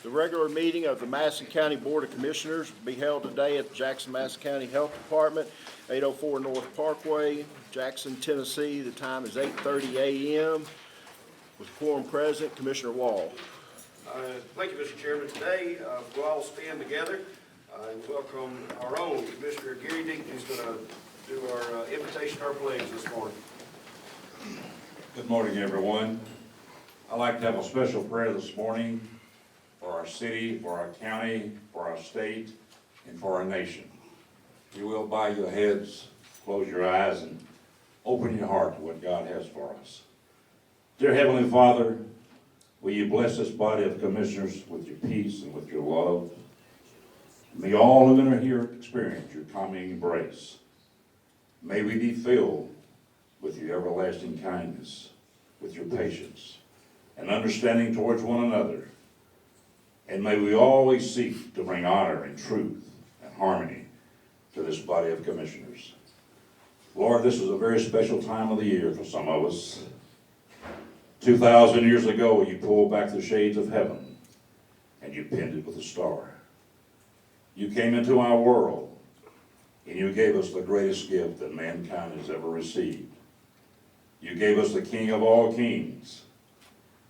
The regular meeting of the Madison County Board of Commissioners will be held today at the Jackson-Madison County Health Department, 804 North Parkway, Jackson, Tennessee. The time is 8:30 a.m. With quorum present, Commissioner Wall. Thank you, Mr. Chairman. Today, we'll all stand together and welcome our own Commissioner Gary Deaton, who's going to do our invitation, our pledge this morning. Good morning, everyone. I'd like to have a special prayer this morning for our city, for our county, for our state, and for our nation. If you will, bow your heads, close your eyes, and open your heart to what God has for us. Dear Heavenly Father, will you bless this body of commissioners with your peace and with your love? May all who enter here experience your coming embrace. May we be filled with your everlasting kindness, with your patience, and understanding towards one another. And may we always seek to bring honor and truth and harmony to this body of commissioners. Lord, this is a very special time of the year for some of us. 2,000 years ago, you pulled back the shades of heaven and you pinned it with a star. You came into our world and you gave us the greatest gift that mankind has ever received. You gave us the King of all kings.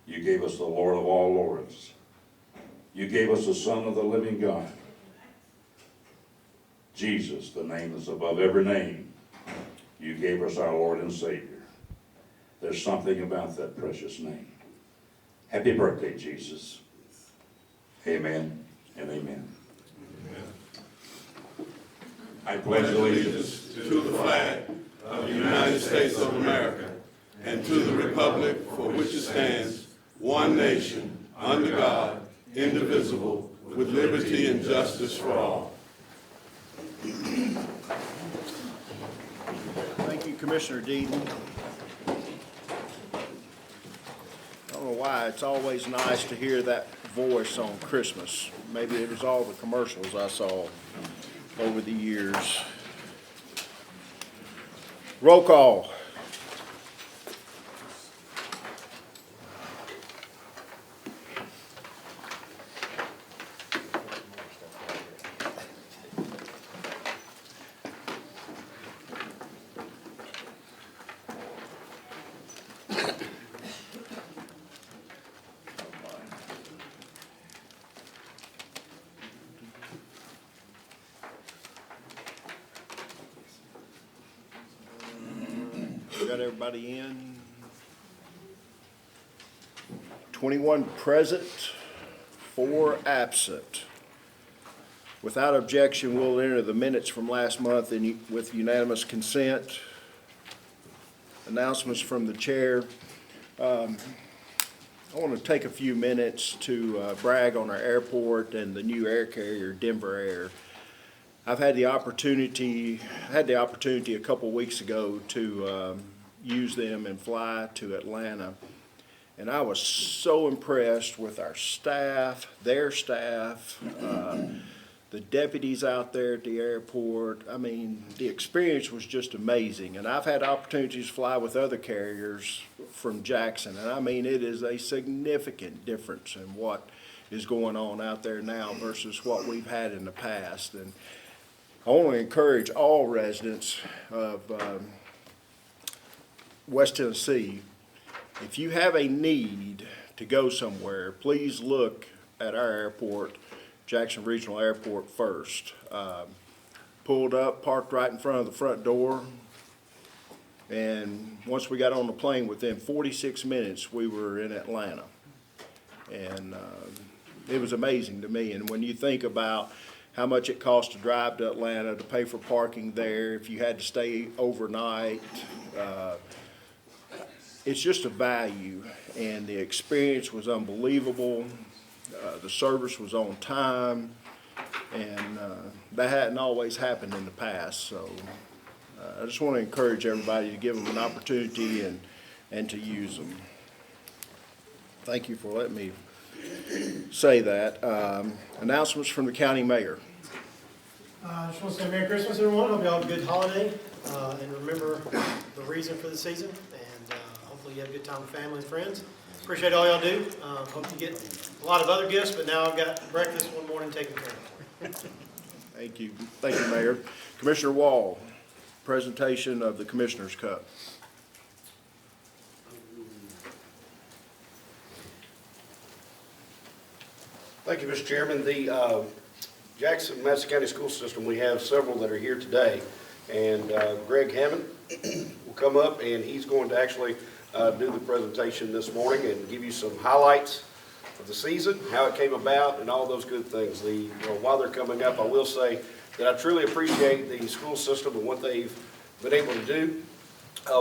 You gave us the Lord of all lords. You gave us the Son of the living God. Jesus, the name that's above every name. You gave us our Lord and Savior. There's something about that precious name. Happy birthday, Jesus. Amen and amen. Amen. I pledge allegiance to the flag of the United States of America and to the republic for which it stands, one nation, under God, indivisible, with liberty and justice for all. Thank you, Commissioner Deaton. I don't know why, it's always nice to hear that voice on Christmas. Maybe it was all the commercials I saw over the years. Roll call. Got everybody in? 21 present, 4 absent. Without objection, we'll enter the minutes from last month with unanimous consent. Announcements from the chair. I want to take a few minutes to brag on our airport and the new air carrier, Denver Air. I've had the opportunity a couple weeks ago to use them and fly to Atlanta. And I was so impressed with our staff, their staff, the deputies out there at the airport. I mean, the experience was just amazing. And I've had opportunities to fly with other carriers from Jackson. And I mean, it is a significant difference in what is going on out there now versus what we've had in the past. And I want to encourage all residents of West Tennessee, if you have a need to go somewhere, please look at our airport, Jackson Regional Airport, first. Pulled up, parked right in front of the front door, and once we got on the plane, within 46 minutes, we were in Atlanta. And it was amazing to me. And when you think about how much it costs to drive to Atlanta, to pay for parking there, if you had to stay overnight, it's just a value, and the experience was unbelievable. The service was on time, and that hadn't always happened in the past. So I just want to encourage everybody to give them an opportunity and to use them. Thank you for letting me say that. Announcements from the county mayor. I just want to say Merry Christmas, everyone. Hope you all have a good holiday, and remember the reason for the season. And hopefully you have a good time with family and friends. Appreciate all y'all do. Hope you get a lot of other gifts, but now I've got breakfast one morning taken care of. Thank you. Thank you, Mayor. Commissioner Wall, presentation of the Commissioner's Cup. Thank you, Mr. Chairman. The Jackson-Madison County School System, we have several that are here today. And Greg Hammond will come up, and he's going to actually do the presentation this morning and give you some highlights of the season, how it came about, and all those good things. While they're coming up, I will say that I truly appreciate the school system and what they've been able to do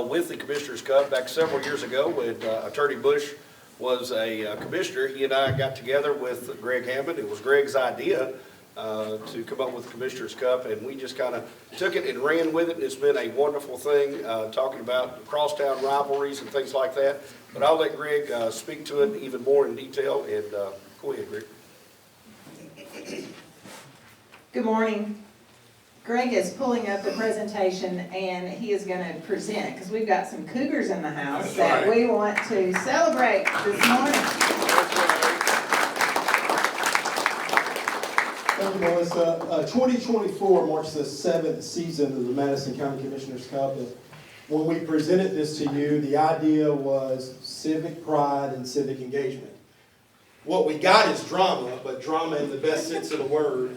with the Commissioner's Cup. Back several years ago when Attorney Bush was a commissioner, he and I got together with Greg Hammond. It was Greg's idea to come up with the Commissioner's Cup, and we just kind of took it and ran with it. It's been a wonderful thing, talking about crosstown rivalries and things like that. But I'll let Greg speak to it even more in detail, and go ahead, Greg. Good morning. Greg is pulling up the presentation, and he is going to present, because we've got some Cougars in the house that we want to celebrate this morning. Thank you, Melissa. 2024 marks the 7th season of the Madison County Commissioner's Cup. And when we presented this to you, the idea was civic pride and civic engagement. What we got is drama, but drama in the best sense of the word.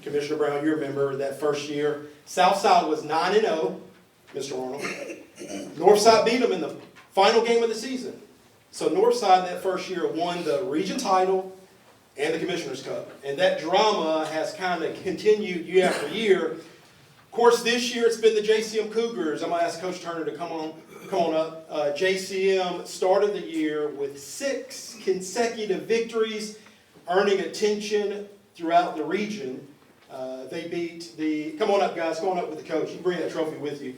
Commissioner Brown, you remember that first year. Southside was 9-0, Mr. Arnold. Northside beat them in the final game of the season. So Northside that first year won the region title and the Commissioner's Cup. And that drama has kind of continued year after year. Of course, this year it's been the JCM Cougars. I'm going to ask Coach Turner to come on up. JCM started the year with 6 consecutive victories, earning attention throughout the region. They beat the, come on up guys, come on up with the coach. You can bring that trophy with you.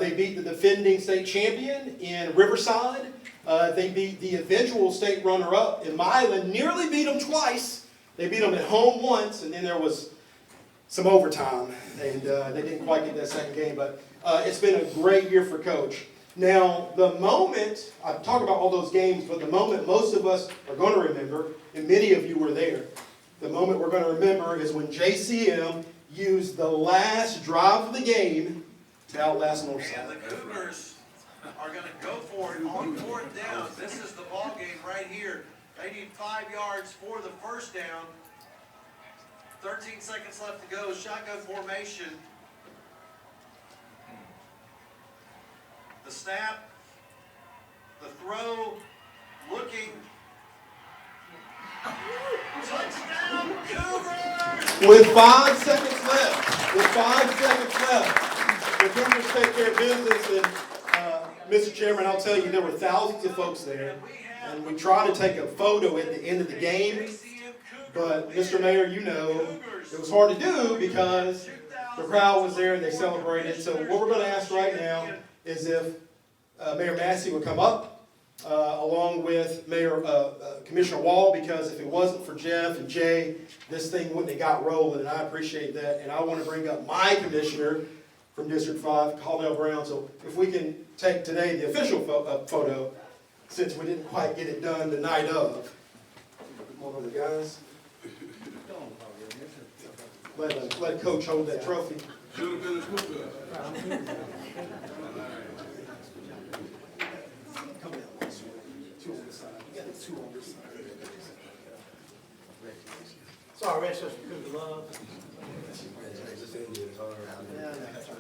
They beat the defending state champion in Riverside. They beat the eventual state runner-up in Milan, nearly beat them twice. They beat them at home once, and then there was some overtime, and they didn't quite get that second game. But it's been a great year for Coach. Now, the moment, I talk about all those games, but the moment most of us are going to remember, and many of you were there, the moment we're going to remember is when JCM used the last drive of the game to outlast Northside. And the Cougars are going to go for it on 4th down. This is the ball game right here. They need 5 yards for the first down. 13 seconds left to go. Shotgun formation. The snap. The throw. Looking. Touchdown Cougars! With 5 seconds left, the Cougars take care of business, and Mr. Chairman, I'll tell you, there were thousands of folks there, and we tried to take a photo at the end of the game, but Mr. Mayor, you know, it was hard to do because the crowd was there and they celebrated. So what we're going to ask right now is if Mayor Massey would come up, along with Commissioner Wall, because if it wasn't for Jeff and Jay, this thing wouldn't have got rolling, and I appreciate that. And I want to bring up my commissioner from District 5, Caldwell Brown. So if we can take today the official photo, since we didn't quite get it done the night of. One of the guys. Let Coach hold that trophy. Sorry, Rich, just Cougar love. Yeah, that's right.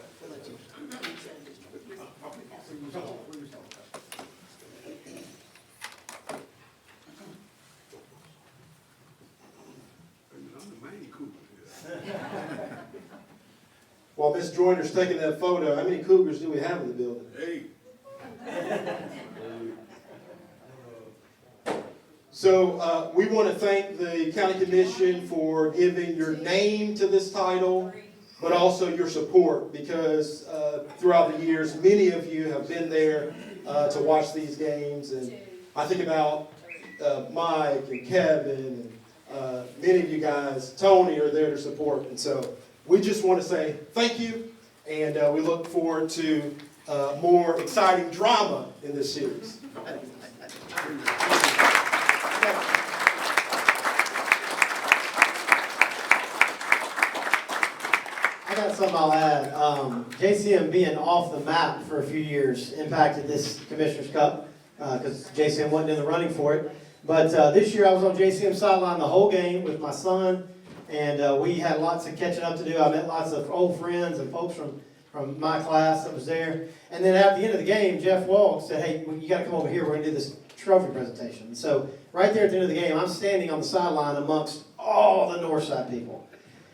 While Miss Joyner's taking that photo, how many Cougars do we have in the building? 8. So we want to thank the County Commission for giving your name to this title, but also your support, because throughout the years, many of you have been there to watch these games. And I think about Mike and Kevin and many of you guys, Tony, are there to support. And so we just want to say thank you, and we look forward to more exciting drama in this series. I got something I'll add. JCM being off the map for a few years impacted this Commissioner's Cup because JCM wasn't in the running for it. But this year I was on JCM sideline the whole game with my son, and we had lots of catching up to do. I met lots of old friends and folks from my class that was there. And then at the end of the game, Jeff Walk said, hey, you got to come over here. We're going to do this trophy presentation. And so right there at the end of the game, I'm standing on the sideline amongst all the Northside people.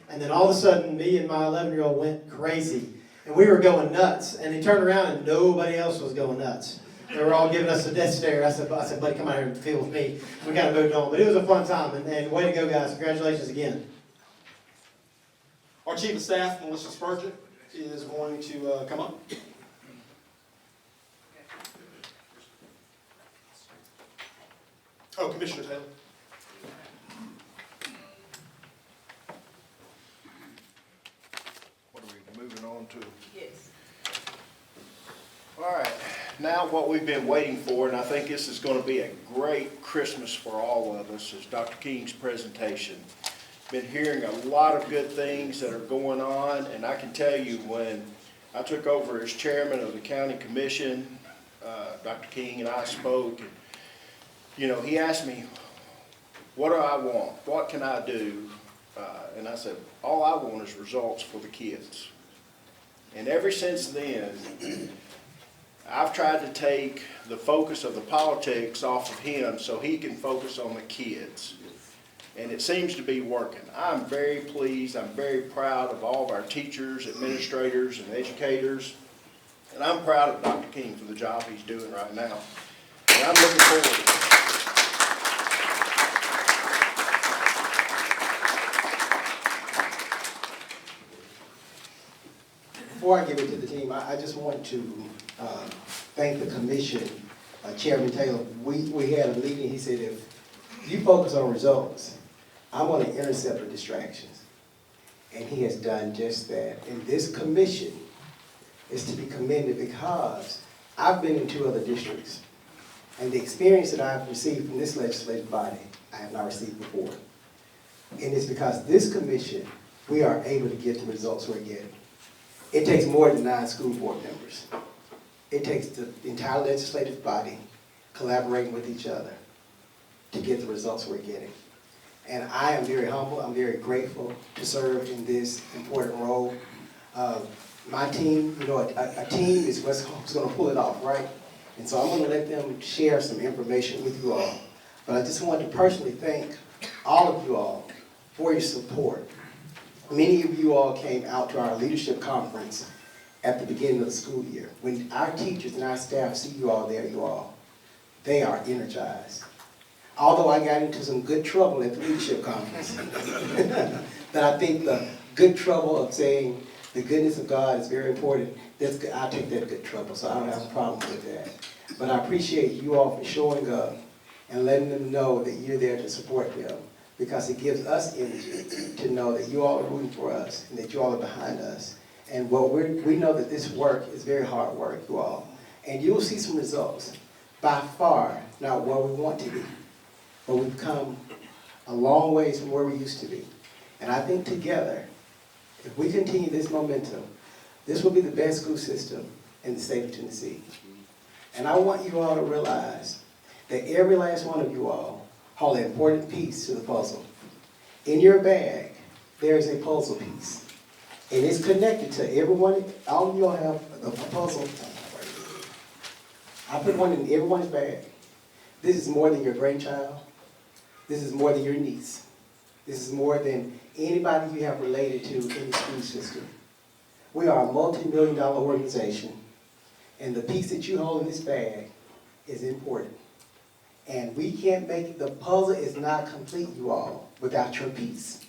And then all of a sudden, me and my 11-year-old went crazy. And we were going nuts. And he turned around and nobody else was going nuts. They were all giving us a death stare. I said, buddy, come out here and feel with me. We kind of moved on. But it was a fun time. And way to go, guys. Congratulations again. Our Chief of Staff, Melissa Spurgeon, is going to come up. Oh, Commissioner Taylor. What are we moving on to? Yes. All right, now what we've been waiting for, and I think this is going to be a great Christmas for all of us, is Dr. King's presentation. Been hearing a lot of good things that are going on, and I can tell you when I took over as chairman of the county commission, Dr. King and I spoke, and you know, he asked me, what do I want? What can I do? And I said, all I want is results for the kids. And ever since then, I've tried to take the focus of the politics off of him so he can focus on the kids. And it seems to be working. I'm very pleased. I'm very proud of all of our teachers, administrators, and educators. And I'm proud of Dr. King for the job he's doing right now. And I'm looking forward to it. Before I give it to the team, I just want to thank the commission, Chairman Taylor. We had a meeting. He said, if you focus on results, I'm going to intercept the distractions. And he has done just that. And this commission is to be commended because I've been in 2 other districts. And the experience that I've received from this legislative body, I have not received before. And it's because this commission, we are able to get the results we're getting. It takes more than 9 school board members. It takes the entire legislative body collaborating with each other to get the results we're getting. And I am very humble, I'm very grateful to serve in this important role. My team, you know, a team is what's going to pull it off, right? And so I'm going to let them share some information with you all. But I just want to personally thank all of you all for your support. Many of you all came out to our leadership conference at the beginning of the school year. When our teachers and our staff see you all there, they are energized. Although I got into some good trouble at the leadership conference, that I think the good trouble of saying the goodness of God is very important, I'll take that good trouble, so I don't have a problem with that. But I appreciate you all for showing up and letting them know that you're there to support them, because it gives us energy to know that you all are rooting for us and that you all are behind us. And we know that this work is very hard work, you all. And you will see some results. By far not where we want to be, but we've come a long ways from where we used to be. And I think together, if we continue this momentum, this will be the best school system in the state of Tennessee. And I want you all to realize that every last one of you all hold an important piece to the puzzle. In your bag, there is a puzzle piece. And it's connected to everyone. All of you all have a puzzle. I put one in everyone's bag. This is more than your grandchild. This is more than your niece. This is more than anybody you have related to in the school system. We are a multi-million-dollar organization, and the piece that you hold in this bag is important. And we can't make it, the puzzle is not complete, you all, without your piece.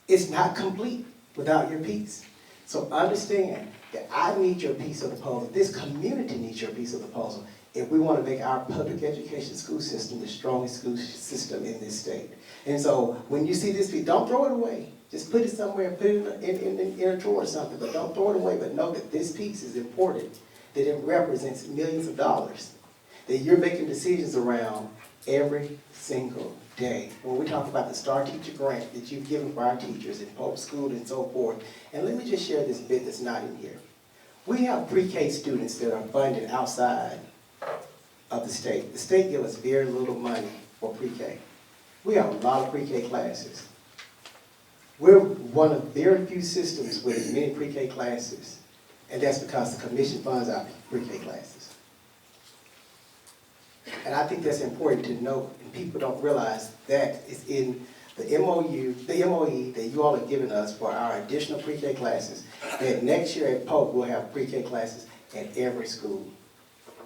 It's not complete without your piece. So understand that I need your piece of the puzzle. This community needs your piece of the puzzle if we want to make our public education school system the strongest school system in this state. And so when you see this piece, don't throw it away. Just put it somewhere, put it in a drawer or something, but don't throw it away, but know that this piece is important, that it represents millions of dollars, that you're making decisions around every single day. When we talk about the Star Teacher Grant that you've given for our teachers in public school and so forth, and let me just share this bit that's not in here. We have pre-K students that are funded outside of the state. The state gives us very little money for pre-K. We have a lot of pre-K classes. We're one of very few systems with as many pre-K classes, and that's because the commission funds our pre-K classes. And I think that's important to note, and people don't realize that it's in the MOE that you all have given us for our additional pre-K classes, that next year at Polk we'll have pre-K classes at every school,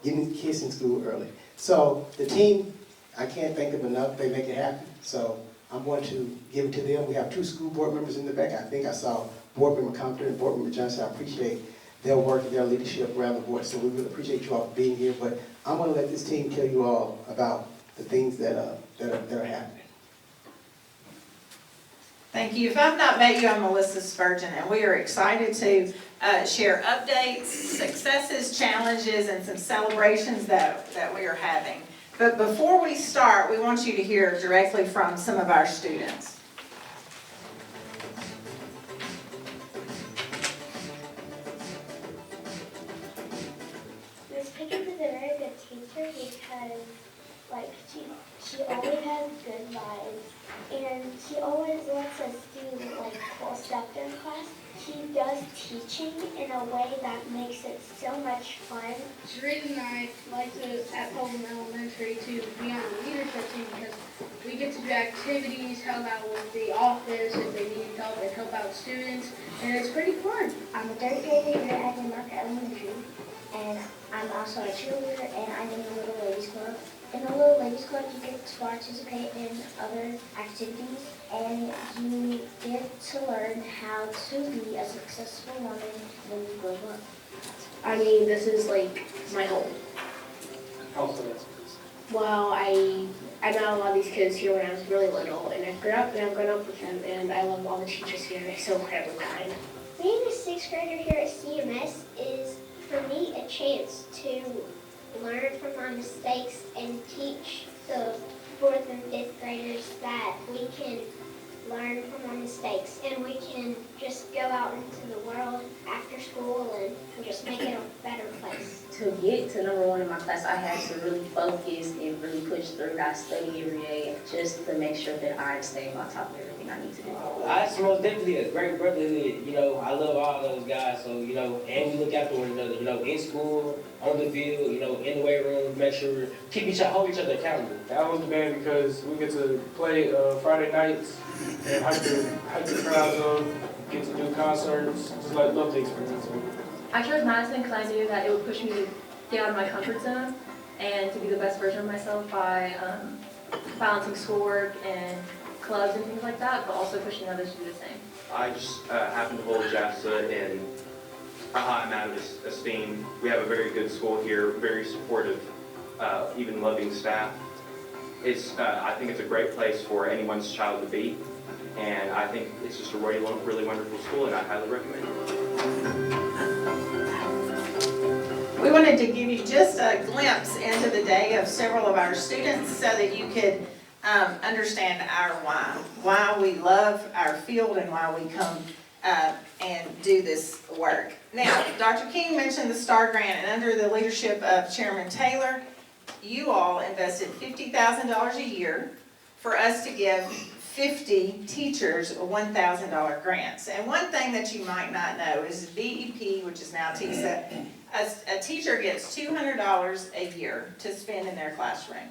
getting kids in school early. So the team, I can't thank them enough, they make it happen. So I'm going to give it to them. We have 2 school board members in the back. I think I saw Board Member Compton and Board Member Johnson. I appreciate their work and their leadership around the board. So we really appreciate you all for being here. But I'm going to let this team tell you all about the things that are happening. Thank you. If I've not met you, I'm Melissa Spurgeon, and we are excited to share updates, successes, challenges, and some celebrations that we are having. But before we start, we want you to hear directly from some of our students. Miss Pickens is a very good teacher because, like, she always has good vibes, and she always lets us do, like, cool stuff in class. She does teaching in a way that makes it so much fun. The reason I like to, at Fulton Elementary, to be on the leadership team because we get to do activities, help out with the office if they need help, and help out students, and it's pretty fun. I'm a third grader here at Market Elementary, and I'm also a cheerleader, and I'm in the Little Ladies Club. In the Little Ladies Club, you get to participate in other activities, and you get to learn how to be a successful woman when you grow up. I mean, this is like my home. Well, I met a lot of these kids here when I was really little, and I've grown up with them, and I love all the teachers here. They're so incredibly kind. Being a 6th grader here at CMS is, for me, a chance to learn from my mistakes and teach the 4th and 5th graders that we can learn from our mistakes and we can just go out into the world after school and just make it a better place. To get to number 1 in my class, I had to really focus and really push through. I study every day just to make sure that I stay on top of everything I need to do. It's most definitely a great brotherhood. You know, I love all those guys. So, you know, and we look after one another. You know, in school, on the field, you know, in the weight room, make sure hold each other accountable. I love the band because we get to play Friday nights and hype the crowds up, get to do concerts, just like love the experience. I chose Madison because I knew that it would push me to get out of my comfort zone and to be the best version of myself by balancing schoolwork and clubs and things like that, but also pushing others to do the same. I just happen to hold JAFSA in a high amount of esteem. We have a very good school here, very supportive, even loving staff. I think it's a great place for anyone's child to be, and I think it's just a really wonderful school, and I highly recommend it. We wanted to give you just a glimpse into the day of several of our students so that you could understand our why we love our field and why we come and do this work. Now, Dr. King mentioned the STAR grant, and under the leadership of Chairman Taylor, you all invested $50,000 a year for us to give 50 teachers $1,000 grants. And one thing that you might not know is VEP, which is now TISA, a teacher gets $200 a year to spend in their classroom.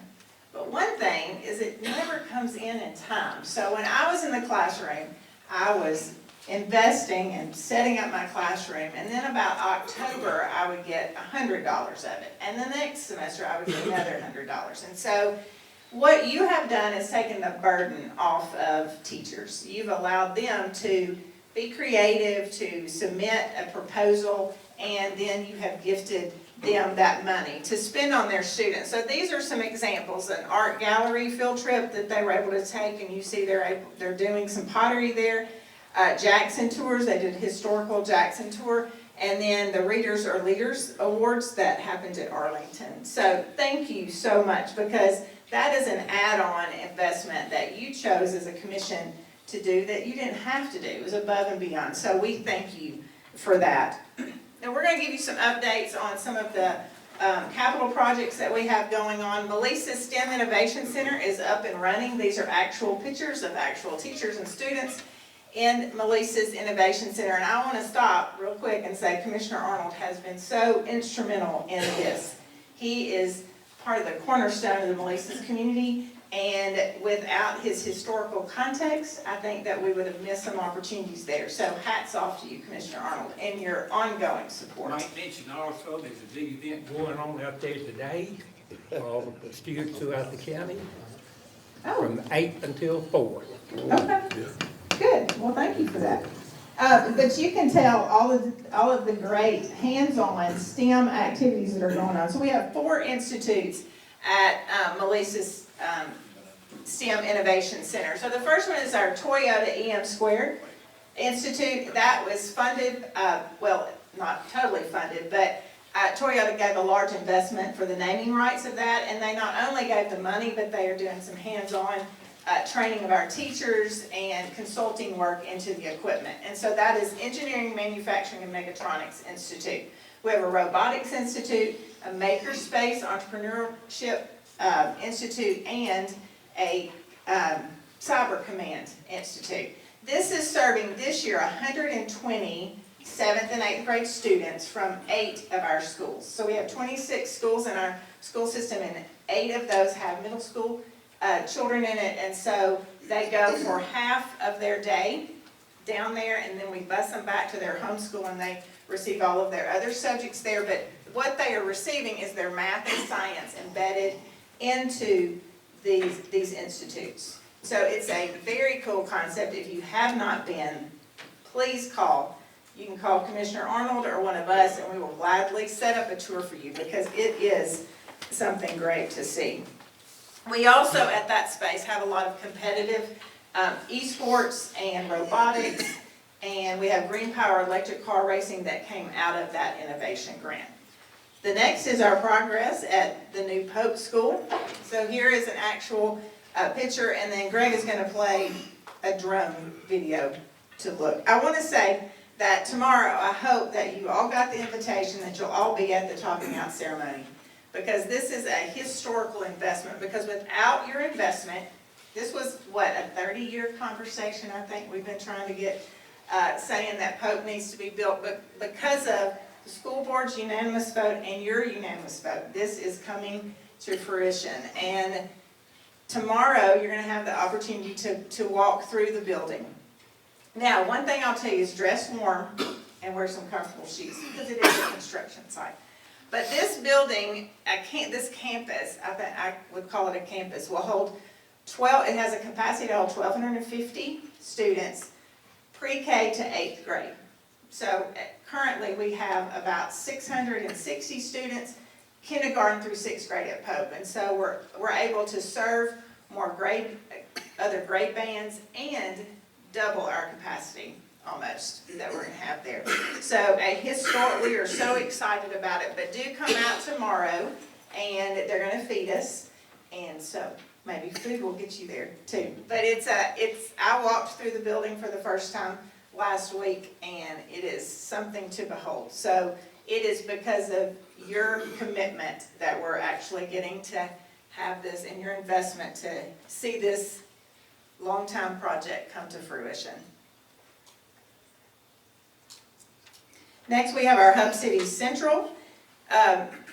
But one thing is it never comes in time. So when I was in the classroom, I was investing and setting up my classroom, and then about October, I would get $100 of it. And the next semester, I would get another $100. And so what you have done is taken the burden off of teachers. You've allowed them to be creative, to submit a proposal, and then you have gifted them that money to spend on their students. So these are some examples: an art gallery field trip that they were able to take, and you see they're doing some pottery there. Jackson tours. They did a historical Jackson tour. And then the Readers Are Leaders Awards that happened at Arlington. So thank you so much, because that is an add-on investment that you chose as a commission to do that you didn't have to do. It was above and beyond. So we thank you for that. Now we're going to give you some updates on some of the capital projects that we have going on. Melissa's STEM Innovation Center is up and running. These are actual pictures of actual teachers and students in Melissa's Innovation Center. And I want to stop real quick and say Commissioner Arnold has been so instrumental in this. He is part of the cornerstone of the Melissa's community, and without his historical context, I think that we would have missed some opportunities there. So hats off to you, Commissioner Arnold, and your ongoing support. Might mention also, there's a big event going on out there today for all the students throughout the county from 8 until 4. Okay, good. Well, thank you for that. But you can tell all of the great hands-on STEM activities that are going on. So we have 4 institutes at Melissa's STEM Innovation Center. So the first one is our Toyota EM Squared Institute. That was funded, well, not totally funded, but Toyota gave a large investment for the naming rights of that, and they not only gave the money, but they are doing some hands-on training of our teachers and consulting work into the equipment. And so that is Engineering, Manufacturing, and Mechatronics Institute. We have a Robotics Institute, a Makerspace Entrepreneurship Institute, and a Cyber Command Institute. This is serving this year 120 7th and 8th grade students from 8 of our schools. So we have 26 schools in our school system, and 8 of those have middle school children in it, and so they go for half of their day down there, and then we bus them back to their home school, and they receive all of their other subjects there. But what they are receiving is their math and science embedded into these institutes. So it's a very cool concept. If you have not been, please call. You can call Commissioner Arnold or one of us, and we will gladly set up a tour for you, because it is something great to see. We also, at that space, have a lot of competitive esports and robotics, and we have green power electric car racing that came out of that innovation grant. The next is our progress at the new Pope School. So here is an actual picture, and then Greg is going to play a drone video to look. I want to say that tomorrow, I hope that you all got the invitation, that you'll all be at the talking out ceremony, because this is a historical investment. Because without your investment, this was, what, a 30-year conversation, I think we've been trying to get, saying that Pope needs to be built, but because of the school board's unanimous vote and your unanimous vote, this is coming to fruition. And tomorrow, you're going to have the opportunity to walk through the building. Now, one thing I'll tell you is dress warm and wear some comfortable shoes, because it is a construction site. But this building, this campus, I would call it a campus, will hold it has a capacity to hold 1,250 students, pre-K to 8th grade. So currently we have about 660 students, kindergarten through 6th grade at Pope. And so we're able to serve more other grade bands and double our capacity almost that we're going to have there. So we are so excited about it. But do come out tomorrow, and they're going to feed us, and so maybe food will get you there too. But I walked through the building for the first time last week, and it is something to behold. So it is because of your commitment that we're actually getting to have this, and your investment to see this long-time project come to fruition. Next, we have our Hub City Central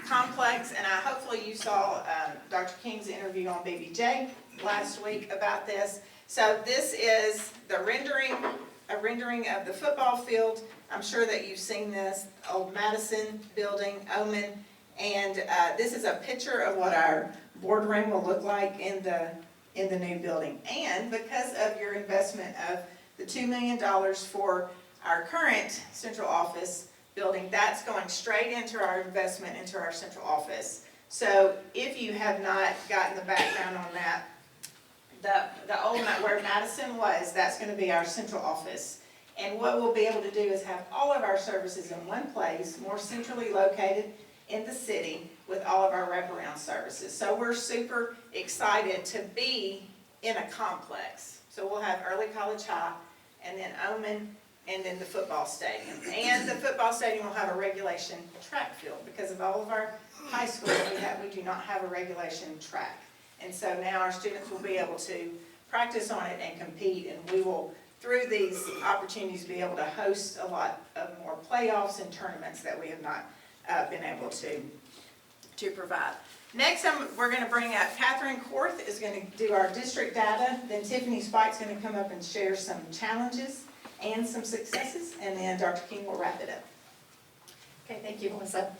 complex, and hopefully you saw Dr. King's interview on BBJ last week about this. So this is a rendering of the football field. I'm sure that you've seen this old Madison building, Omen, and this is a picture of what our boardroom will look like in the new building. And because of your investment of the $2 million for our current central office building, that's going straight into our investment into our central office. So if you have not gotten the background on that, the old where Madison was, that's going to be our central office. And what we'll be able to do is have all of our services in one place, more centrally located in the city with all of our wraparound services. So we're super excited to be in a complex. So we'll have early college high, and then Oman, and then the football stadium. And the football stadium will have a regulation track field because of all of our high schools we do not have a regulation track. And so now our students will be able to practice on it and compete, and we will, through these opportunities, be able to host a lot of more playoffs and tournaments that we have not been able to provide. Next, we're going to bring up Catherine Korth is going to do our district data. Then Tiffany Spike's going to come up and share some challenges and some successes, and then Dr. King will wrap it up. Okay, thank you, Melissa.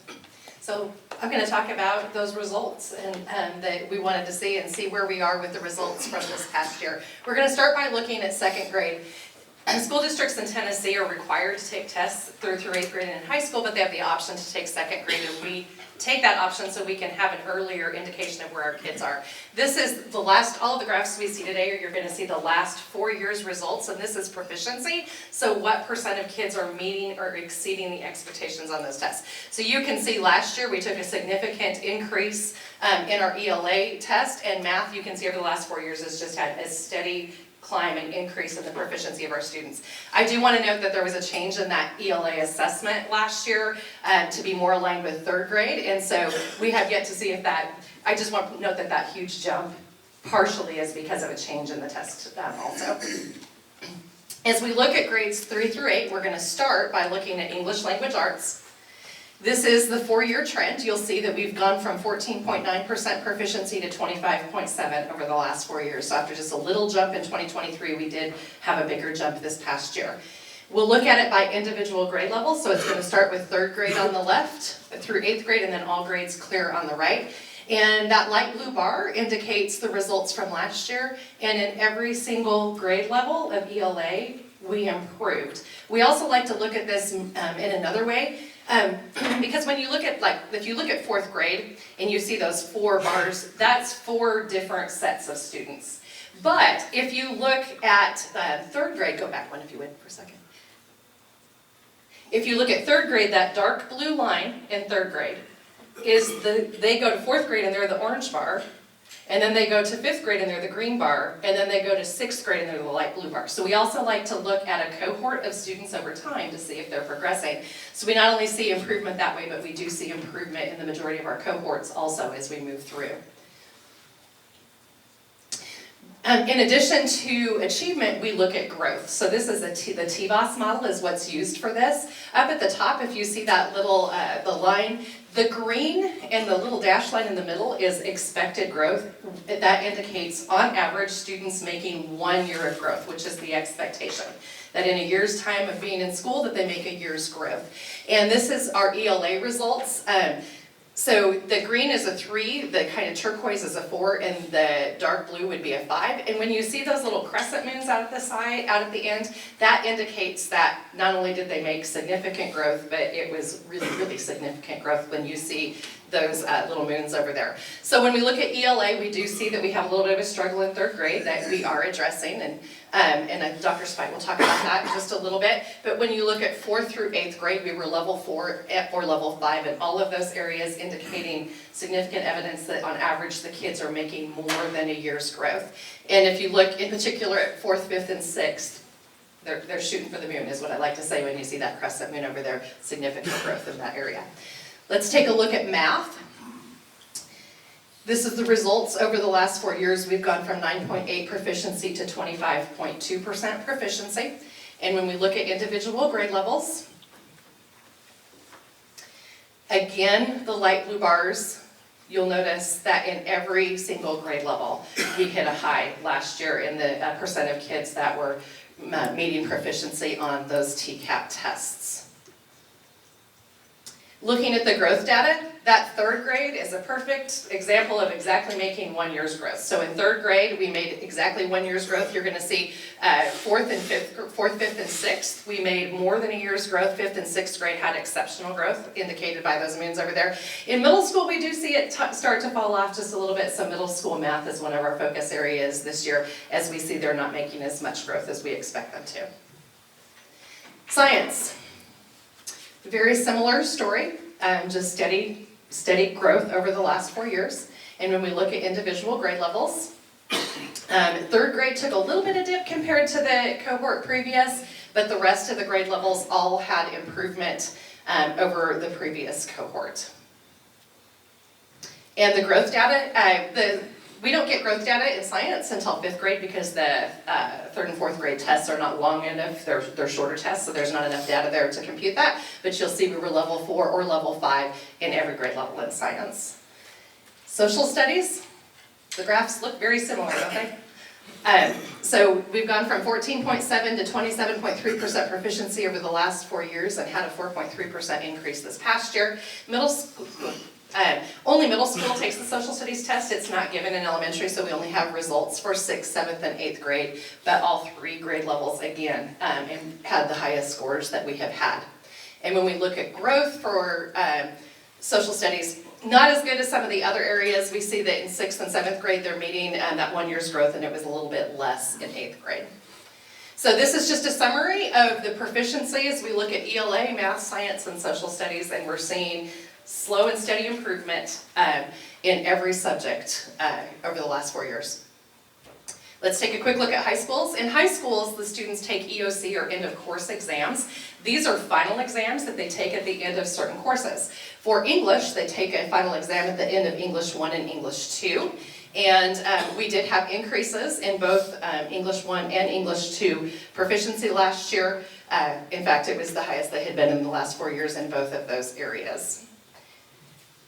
So I'm going to talk about those results and that we wanted to see and see where we are with the results from this past year. We're going to start by looking at second grade. School districts in Tennessee are required to take tests through 8th grade and in high school, but they have the option to take second grade, and we take that option so we can have an earlier indication of where our kids are. This is the last, all of the graphs we see today, you're going to see the last 4 years results, and this is proficiency. So what percent of kids are meeting or exceeding the expectations on those tests. So you can see last year we took a significant increase in our ELA test, and math, you can see over the last 4 years has just had a steady climb and increase in the proficiency of our students. I do want to note that there was a change in that ELA assessment last year to be more aligned with 3rd grade, and so we have yet to see if that, I just want to note that that huge jump partially is because of a change in the test also. As we look at grades 3 through 8, we're going to start by looking at English language arts. This is the 4-year trend. You'll see that we've gone from 14.9% proficiency to 25.7% over the last 4 years. So after just a little jump in 2023, we did have a bigger jump this past year. We'll look at it by individual grade level. So it's going to start with 3rd grade on the left through 8th grade, and then all grades clear on the right. And that light blue bar indicates the results from last year. And in every single grade level of ELA, we improved. We also like to look at this in another way. Because when you look at, if you look at 4th grade and you see those 4 bars, that's 4 different sets of students. But if you look at 3rd grade, go back one if you would for a second. If you look at 3rd grade, that dark blue line in 3rd grade is they go to 4th grade and they're the orange bar. And then they go to 5th grade and they're the green bar, and then they go to 6th grade and they're the light blue bar. So we also like to look at a cohort of students over time to see if they're progressing. So we not only see improvement that way, but we do see improvement in the majority of our cohorts also as we move through. In addition to achievement, we look at growth. So this is the TBOS model is what's used for this. Up at the top, if you see that little the line, the green and the little dash line in the middle is expected growth. That indicates, on average, students making 1 year of growth, which is the expectation. That in a year's time of being in school, that they make a year's growth. And this is our ELA results. So the green is a 3, the kind of turquoise is a 4, and the dark blue would be a 5. And when you see those little crescent moons out at the side, out at the end, that indicates that not only did they make significant growth, but it was really, really significant growth when you see those little moons over there. So when we look at ELA, we do see that we have a little bit of a struggle in 3rd grade that we are addressing, and Dr. Spike will talk about that in just a little bit. But when you look at 4th through 8th grade, we were level 4 or level 5, and all of those areas indicating significant evidence that on average the kids are making more than a year's growth. And if you look in particular at 4th, 5th, and 6th, they're shooting for the moon is what I like to say when you see that crescent moon over there, significant growth in that area. Let's take a look at math. This is the results over the last 4 years. We've gone from 9.8 proficiency to 25.2% proficiency. And when we look at individual grade levels, again, the light blue bars, you'll notice that in every single grade level, we hit a high last year in the percent of kids that were meeting proficiency on those TCAP tests. Looking at the growth data, that 3rd grade is a perfect example of exactly making 1 year's growth. So in 3rd grade, we made exactly 1 year's growth. You're going to see 4th, 5th, and 6th, we made more than a year's growth. 5th and 6th grade had exceptional growth, indicated by those moons over there. In middle school, we do see it start to fall off just a little bit. So middle school math is one of our focus areas this year, as we see they're not making as much growth as we expect them to. Science, very similar story, just steady growth over the last 4 years. And when we look at individual grade levels, third grade took a little bit of dip compared to the cohort previous, but the rest of the grade levels all had improvement over the previous cohort. And the growth data, we don't get growth data in science until 5th grade because the 3rd and 4th grade tests are not long enough. They're shorter tests, so there's not enough data there to compute that. But you'll see we were level 4 or level 5 in every grade level in science. Social studies, the graphs look very similar, don't they? So we've gone from 14.7 to 27.3% proficiency over the last 4 years and had a 4.3% increase this past year. Only middle school takes the social studies test. It's not given in elementary, so we only have results for 6th, 7th, and 8th grade, but all 3 grade levels again had the highest scores that we have had. And when we look at growth for social studies, not as good as some of the other areas. We see that in 6th and 7th grade they're meeting that 1 year's growth, and it was a little bit less in 8th grade. So this is just a summary of the proficiencies. We look at ELA, math, science, and social studies, and we're seeing slow and steady improvement in every subject over the last 4 years. Let's take a quick look at high schools. In high schools, the students take EOC, or end of course exams. These are final exams that they take at the end of certain courses. For English, they take a final exam at the end of English 1 and English 2. And we did have increases in both English 1 and English 2 proficiency last year. In fact, it was the highest they had been in the last 4 years in both of those areas.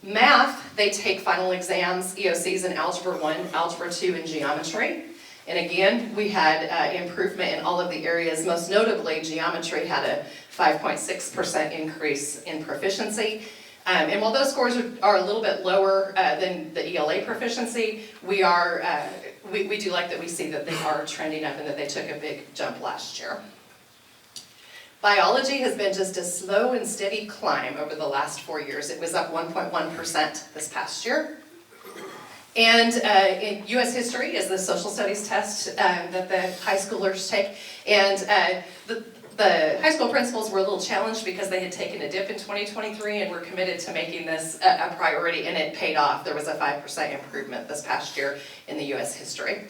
Math, they take final exams, EOCs in Algebra 1, Algebra 2, and Geometry. And again, we had improvement in all of the areas. Most notably, Geometry had a 5.6% increase in proficiency. And while those scores are a little bit lower than the ELA proficiency, we do like that we see that they are trending up and that they took a big jump last year. Biology has been just a slow and steady climb over the last 4 years. It was up 1.1% this past year. And in U.S. history is the social studies test that the high schoolers take. And the high school principals were a little challenged because they had taken a dip in 2023 and were committed to making this a priority, and it paid off. There was a 5% improvement this past year in the U.S. history.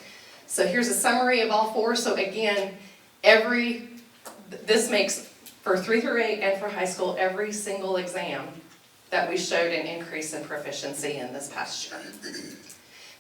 So here's a summary of all 4. So again, this makes for 3 through 8 and for high school every single exam that we showed an increase in proficiency in this past year.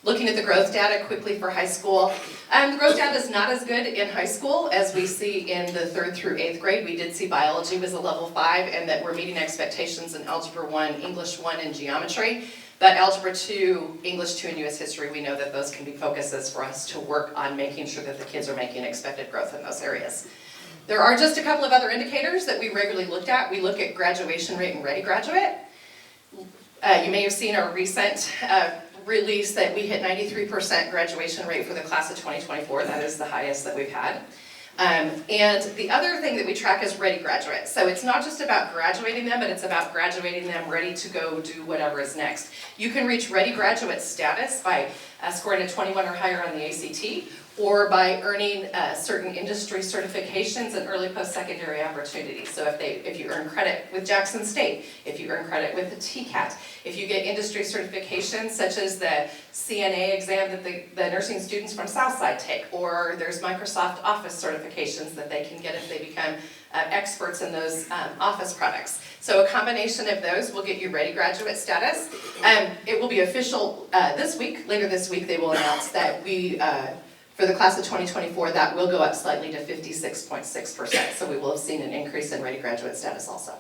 Looking at the growth data quickly for high school, the growth data is not as good in high school as we see in the 3rd through 8th grade. We did see biology was a level 5 and that we're meeting expectations in Algebra 1, English 1, and Geometry. But Algebra 2, English 2, and U.S. history, we know that those can be focuses for us to work on making sure that the kids are making expected growth in those areas. There are just a couple of other indicators that we regularly looked at. We look at graduation rate and ready graduate. You may have seen our recent release that we hit 93% graduation rate for the class of 2024. That is the highest that we've had. And the other thing that we track is ready graduates. So it's not just about graduating them, but it's about graduating them ready to go do whatever is next. You can reach ready graduate status by scoring a 21 or higher on the ACT, or by earning certain industry certifications and early post-secondary opportunities. So if you earn credit with Jackson State, if you earn credit with the TCAT, if you get industry certifications such as the CNA exam that the nursing students from Southside take, or there's Microsoft Office certifications that they can get if they become experts in those office products. So a combination of those will get you ready graduate status. It will be official this week. Later this week they will announce that for the class of 2024, that will go up slightly to 56.6%. So we will have seen an increase in ready graduate status also.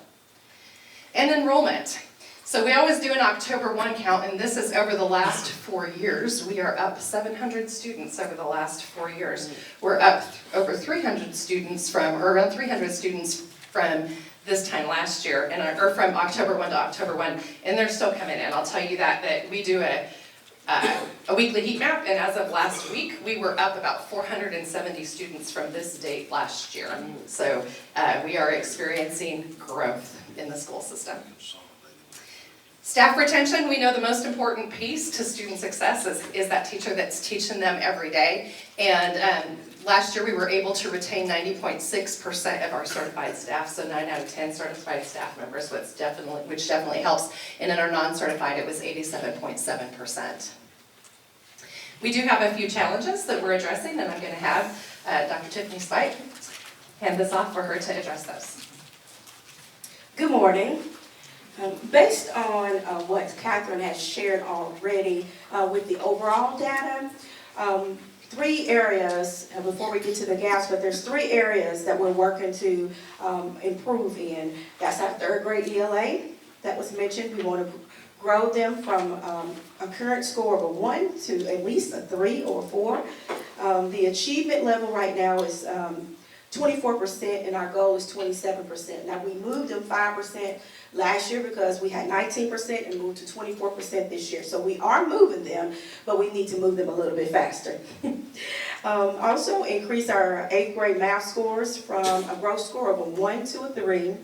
And enrollment. So we always do an October 1 count, and this is over the last 4 years. We are up 700 students over the last 4 years. We're up over 300 students or around 300 students from this time last year, or from October 1 to October 1, and they're still coming in. I'll tell you that we do a weekly heat map, and as of last week, we were up about 470 students from this date last year. So we are experiencing growth in the school system. Staff retention, we know the most important piece to student success is that teacher that's teaching them every day. And last year we were able to retain 90.6% of our certified staff, so 9 out of 10 certified staff members, which definitely helps. And in our non-certified, it was 87.7%. We do have a few challenges that we're addressing, and I'm going to have Dr. Tiffany Spike hand this off for her to address those. Good morning. Based on what Catherine has shared already with the overall data, 3 areas, before we get to the gaps, but there's 3 areas that we're working to improve in. That's our 3rd grade ELA that was mentioned. We want to grow them from a current score of a 1 to at least a 3 or 4. The achievement level right now is 24%, and our goal is 27%. Now, we moved them 5% last year because we had 19% and moved to 24% this year. So we are moving them, but we need to move them a little bit faster. Also, increase our 8th grade math scores from a growth score of a 1 to a 3,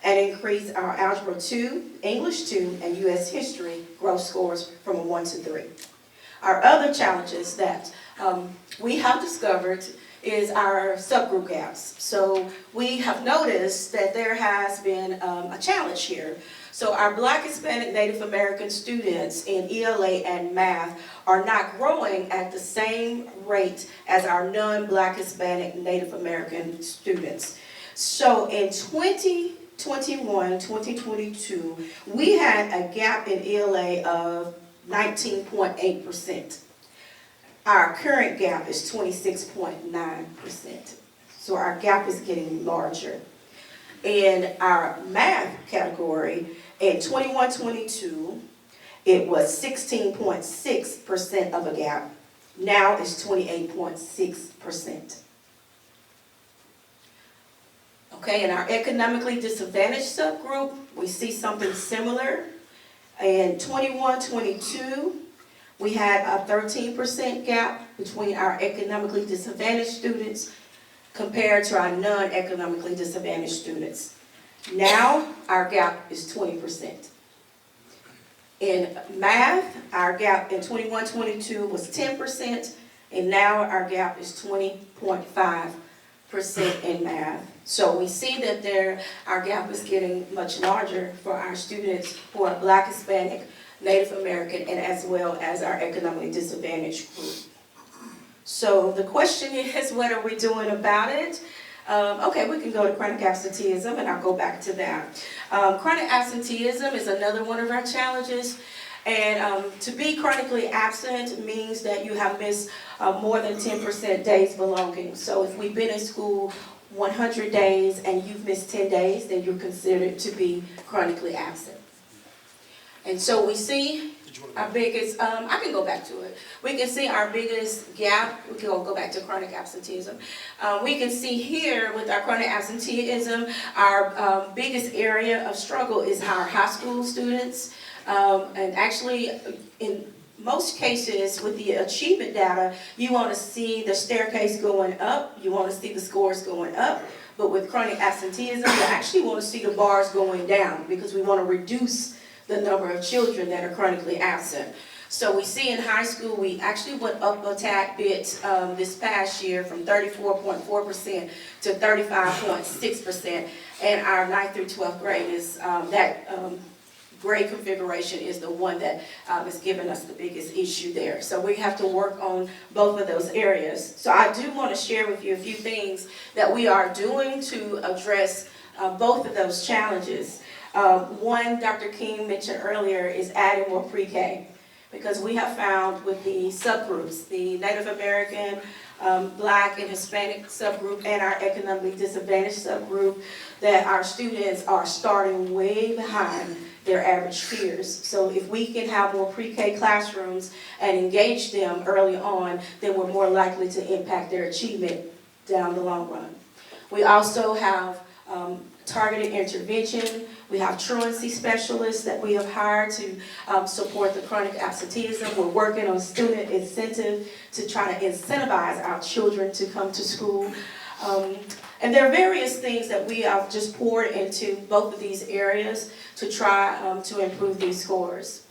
and increase our Algebra 2, English 2, and U.S. History growth scores from a 1 to 3. Our other challenges that we have discovered is our subgroup gaps. So we have noticed that there has been a challenge here. So our Black, Hispanic, Native American students in ELA and math are not growing at the same rate as our non-Black, Hispanic, Native American students. So in 2021, 2022, we had a gap in ELA of 19.8%. Our current gap is 26.9%. So our gap is getting larger. In our math category, in 21-22, it was 16.6% of a gap. Now it's 28.6%. Okay, in our economically disadvantaged subgroup, we see something similar. In 21-22, we had a 13% gap between our economically disadvantaged students compared to our non-economically disadvantaged students. Now, our gap is 20%. In math, our gap in 21-22 was 10%, and now our gap is 20.5% in math. So we see that our gap is getting much larger for our students who are Black, Hispanic, Native American, and as well as our economically disadvantaged group. So the question is, what are we doing about it? Okay, we can go to chronic absenteeism, and I'll go back to that. Chronic absenteeism is another one of our challenges. And to be chronically absent means that you have missed more than 10% days belonging. So if we've been in school 100 days and you've missed 10 days, then you're considered to be chronically absent. And so we see our biggest, I can go back to it. We can see our biggest gap. We can go back to chronic absenteeism. We can see here with our chronic absenteeism, our biggest area of struggle is our high school students. And actually, in most cases with the achievement data, you want to see the staircase going up. You want to see the scores going up. But with chronic absenteeism, you actually want to see the bars going down because we want to reduce the number of children that are chronically absent. So we see in high school, we actually went up a tad bit this past year from 34.4% to 35.6%. And our 9th through 12th grade is grade configuration is the one that is giving us the biggest issue there. So we have to work on both of those areas. So I do want to share with you a few things that we are doing to address both of those challenges. One, Dr. King mentioned earlier, is adding more pre-K, because we have found with the subgroups, the Native American, Black and Hispanic subgroup, and our economically disadvantaged subgroup, that our students are starting way behind their average peers. So if we can have more pre-K classrooms and engage them early on, then we're more likely to impact their achievement down the long run. We also have targeted intervention. We have truancy specialists that we have hired to support the chronic absenteeism. We're working on student incentive to try to incentivize our children to come to school. And there are various things that we have just poured into both of these areas to try to improve these scores.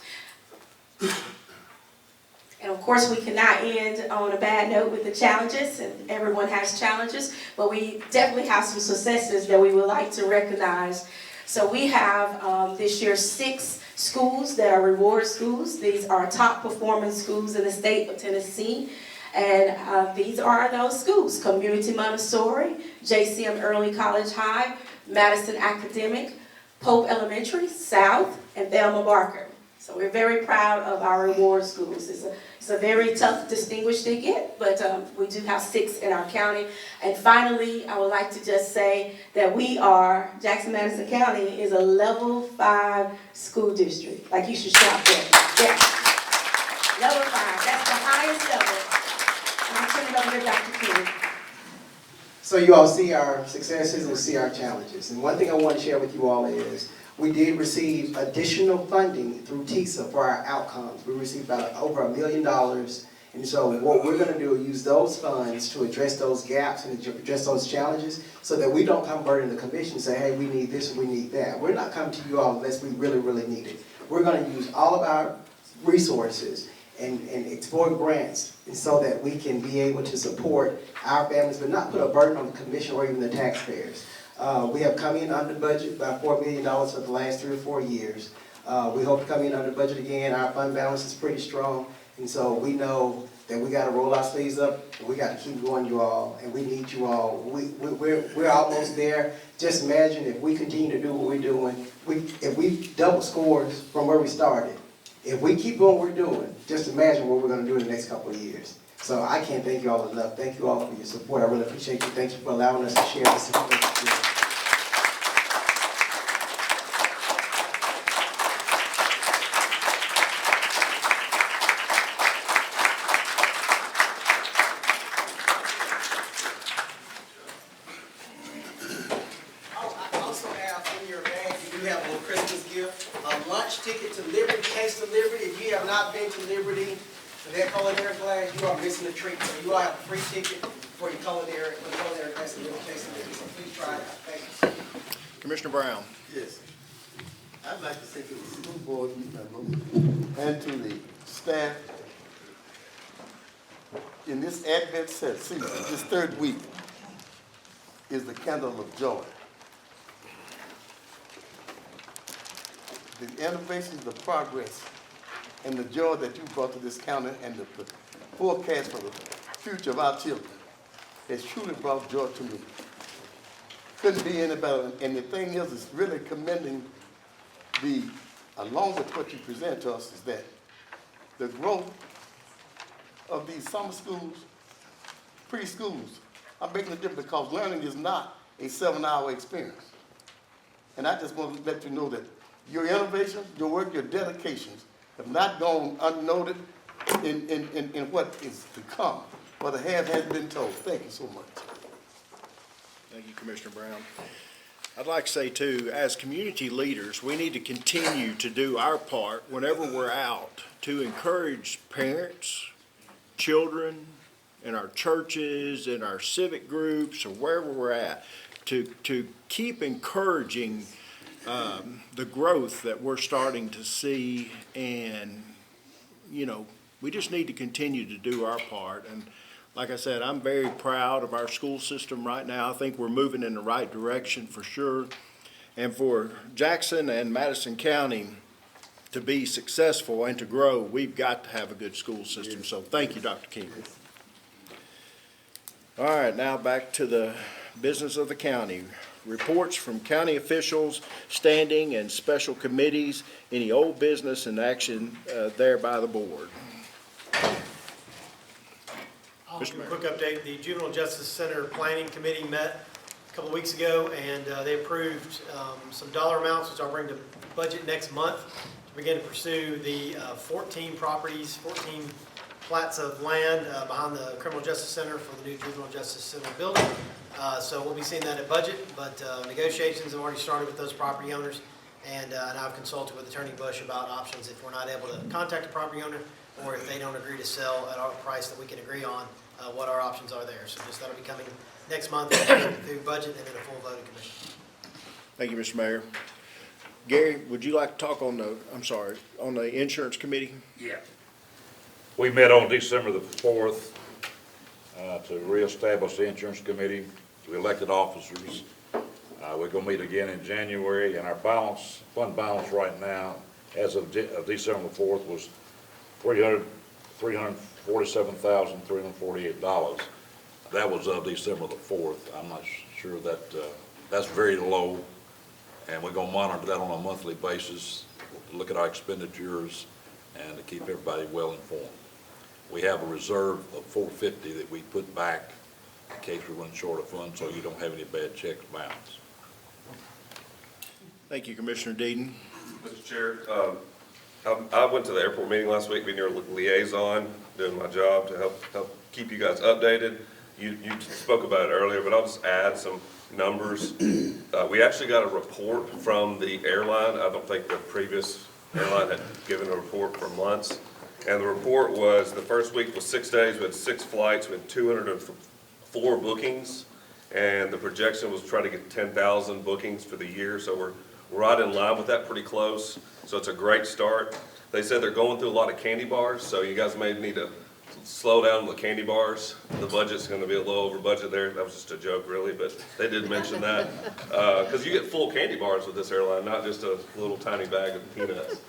And of course, we cannot end on a bad note with the challenges, and everyone has challenges, but we definitely have some successes that we would like to recognize. So we have this year 6 schools that are reward schools. These are top performing schools in the state of Tennessee. And these are those schools: Community Montessori, JCM Early College High, Madison Academic, Pope Elementary, South, and Thelma Barker. So we're very proud of our reward schools. It's a very tough distinguish to get, but we do have 6 in our county. And finally, I would like to just say that we are, Jackson-Madison County is a level 5 school district. Like, you should shout there. Yeah. Level 5, that's the highest level. I'm turning it over to Dr. King. So you all see our successes and see our challenges. And one thing I want to share with you all is we did receive additional funding through TISA for our outcomes. We received about over $1 million. And so what we're going to do is use those funds to address those gaps and address those challenges so that we don't come burden the commission and say, hey, we need this or we need that. We're not coming to you all unless we really, really need it. We're going to use all of our resources and explore grants and so that we can be able to support our families but not put a burden on the commission or even the taxpayers. We have come in under budget by $4 million for the last 3 or 4 years. We hope to come in under budget again. Our fund balance is pretty strong, and so we know that we got to roll our sleeves up, and we got to keep going, you all, and we need you all. We're almost there. Just imagine if we continue to do what we're doing, if we double scores from where we started. If we keep doing what we're doing, just imagine what we're going to do in the next couple of years. So I can't thank you all enough. Thank you all for your support. I really appreciate you. Thank you for allowing us to share this information. Ticket to Liberty, Taste of Liberty. If you have not been to Liberty for their culinary class, you are missing a treat. So you all have a free ticket for your culinary class at Liberty, Taste of Liberty. So please try it out. Thank you. Commissioner Brown. Yes. I'd like to say to the school board and to the staff, in this Advent season, this 3rd week, is the candle of joy. The innovations, the progress, and the joy that you brought to this county and the forecast for the future of our children has truly brought joy to me. Couldn't be any better. And the thing is, it's really commending along with what you present to us, is that the growth of these summer schools, preschools, are making a difference because learning is not a 7-hour experience. And I just want to let you know that your innovation, your work, your dedications have not gone unnoted in what is to come, but the half has been told. Thank you so much. Thank you, Commissioner Brown. I'd like to say, too, as community leaders, we need to continue to do our part whenever we're out to encourage parents, children, in our churches, in our civic groups, or wherever we're at, to keep encouraging the growth that we're starting to see. And, you know, we just need to continue to do our part. And like I said, I'm very proud of our school system right now. I think we're moving in the right direction for sure. And for Jackson and Madison County to be successful and to grow, we've got to have a good school system. So thank you, Dr. King. All right, now back to the business of the county. Reports from county officials, standing and special committees, any old business and action there by the board. Just a quick update. The Juvenile Justice Center Planning Committee met a couple of weeks ago, and they approved some dollar amounts, which I'll bring to budget next month, to begin to pursue the 14 properties, 14 plats of land behind the Criminal Justice Center for the new Juvenile Justice Center building. So we'll be seeing that at budget, but negotiations have already started with those property owners, and I've consulted with Attorney Bush about options if we're not able to contact a property owner, or if they don't agree to sell at our price that we can agree on, what our options are there. So just that'll be coming next month through budget and then a full vote in commission. Thank you, Mr. Mayor. Gary, would you like to talk on on the insurance committee? Yeah. We met on December the 4th to reestablish the insurance committee, to elected officers. We're gonna meet again in January, and our fund balance right now, as of December the 4th, was $347,348. That was December the 4th. I'm not sure that, that's very low, and we're gonna monitor that on a monthly basis, look at our expenditures, and to keep everybody well informed. We have a reserve of $450 that we put back in case we run short of funds, so you don't have any bad checks bounced. Thank you, Commissioner Deaton. Mr. Chair, I went to the airport meeting last week, being your liaison, doing my job to help keep you guys updated. You spoke about it earlier, but I'll just add some numbers. We actually got a report from the airline. I don't think the previous airline had given a report for months. And the report was, the first week was 6 days, we had 6 flights, we had 204 bookings, and the projection was try to get 10,000 bookings for the year, so we're right in line with that, pretty close. So it's a great start. They said they're going through a lot of candy bars, so you guys may need to slow down with the candy bars. The budget's gonna be a little over budget there. That was just a joke, really, but they did mention that. Because you get full candy bars with this airline, not just a little tiny bag of peanuts.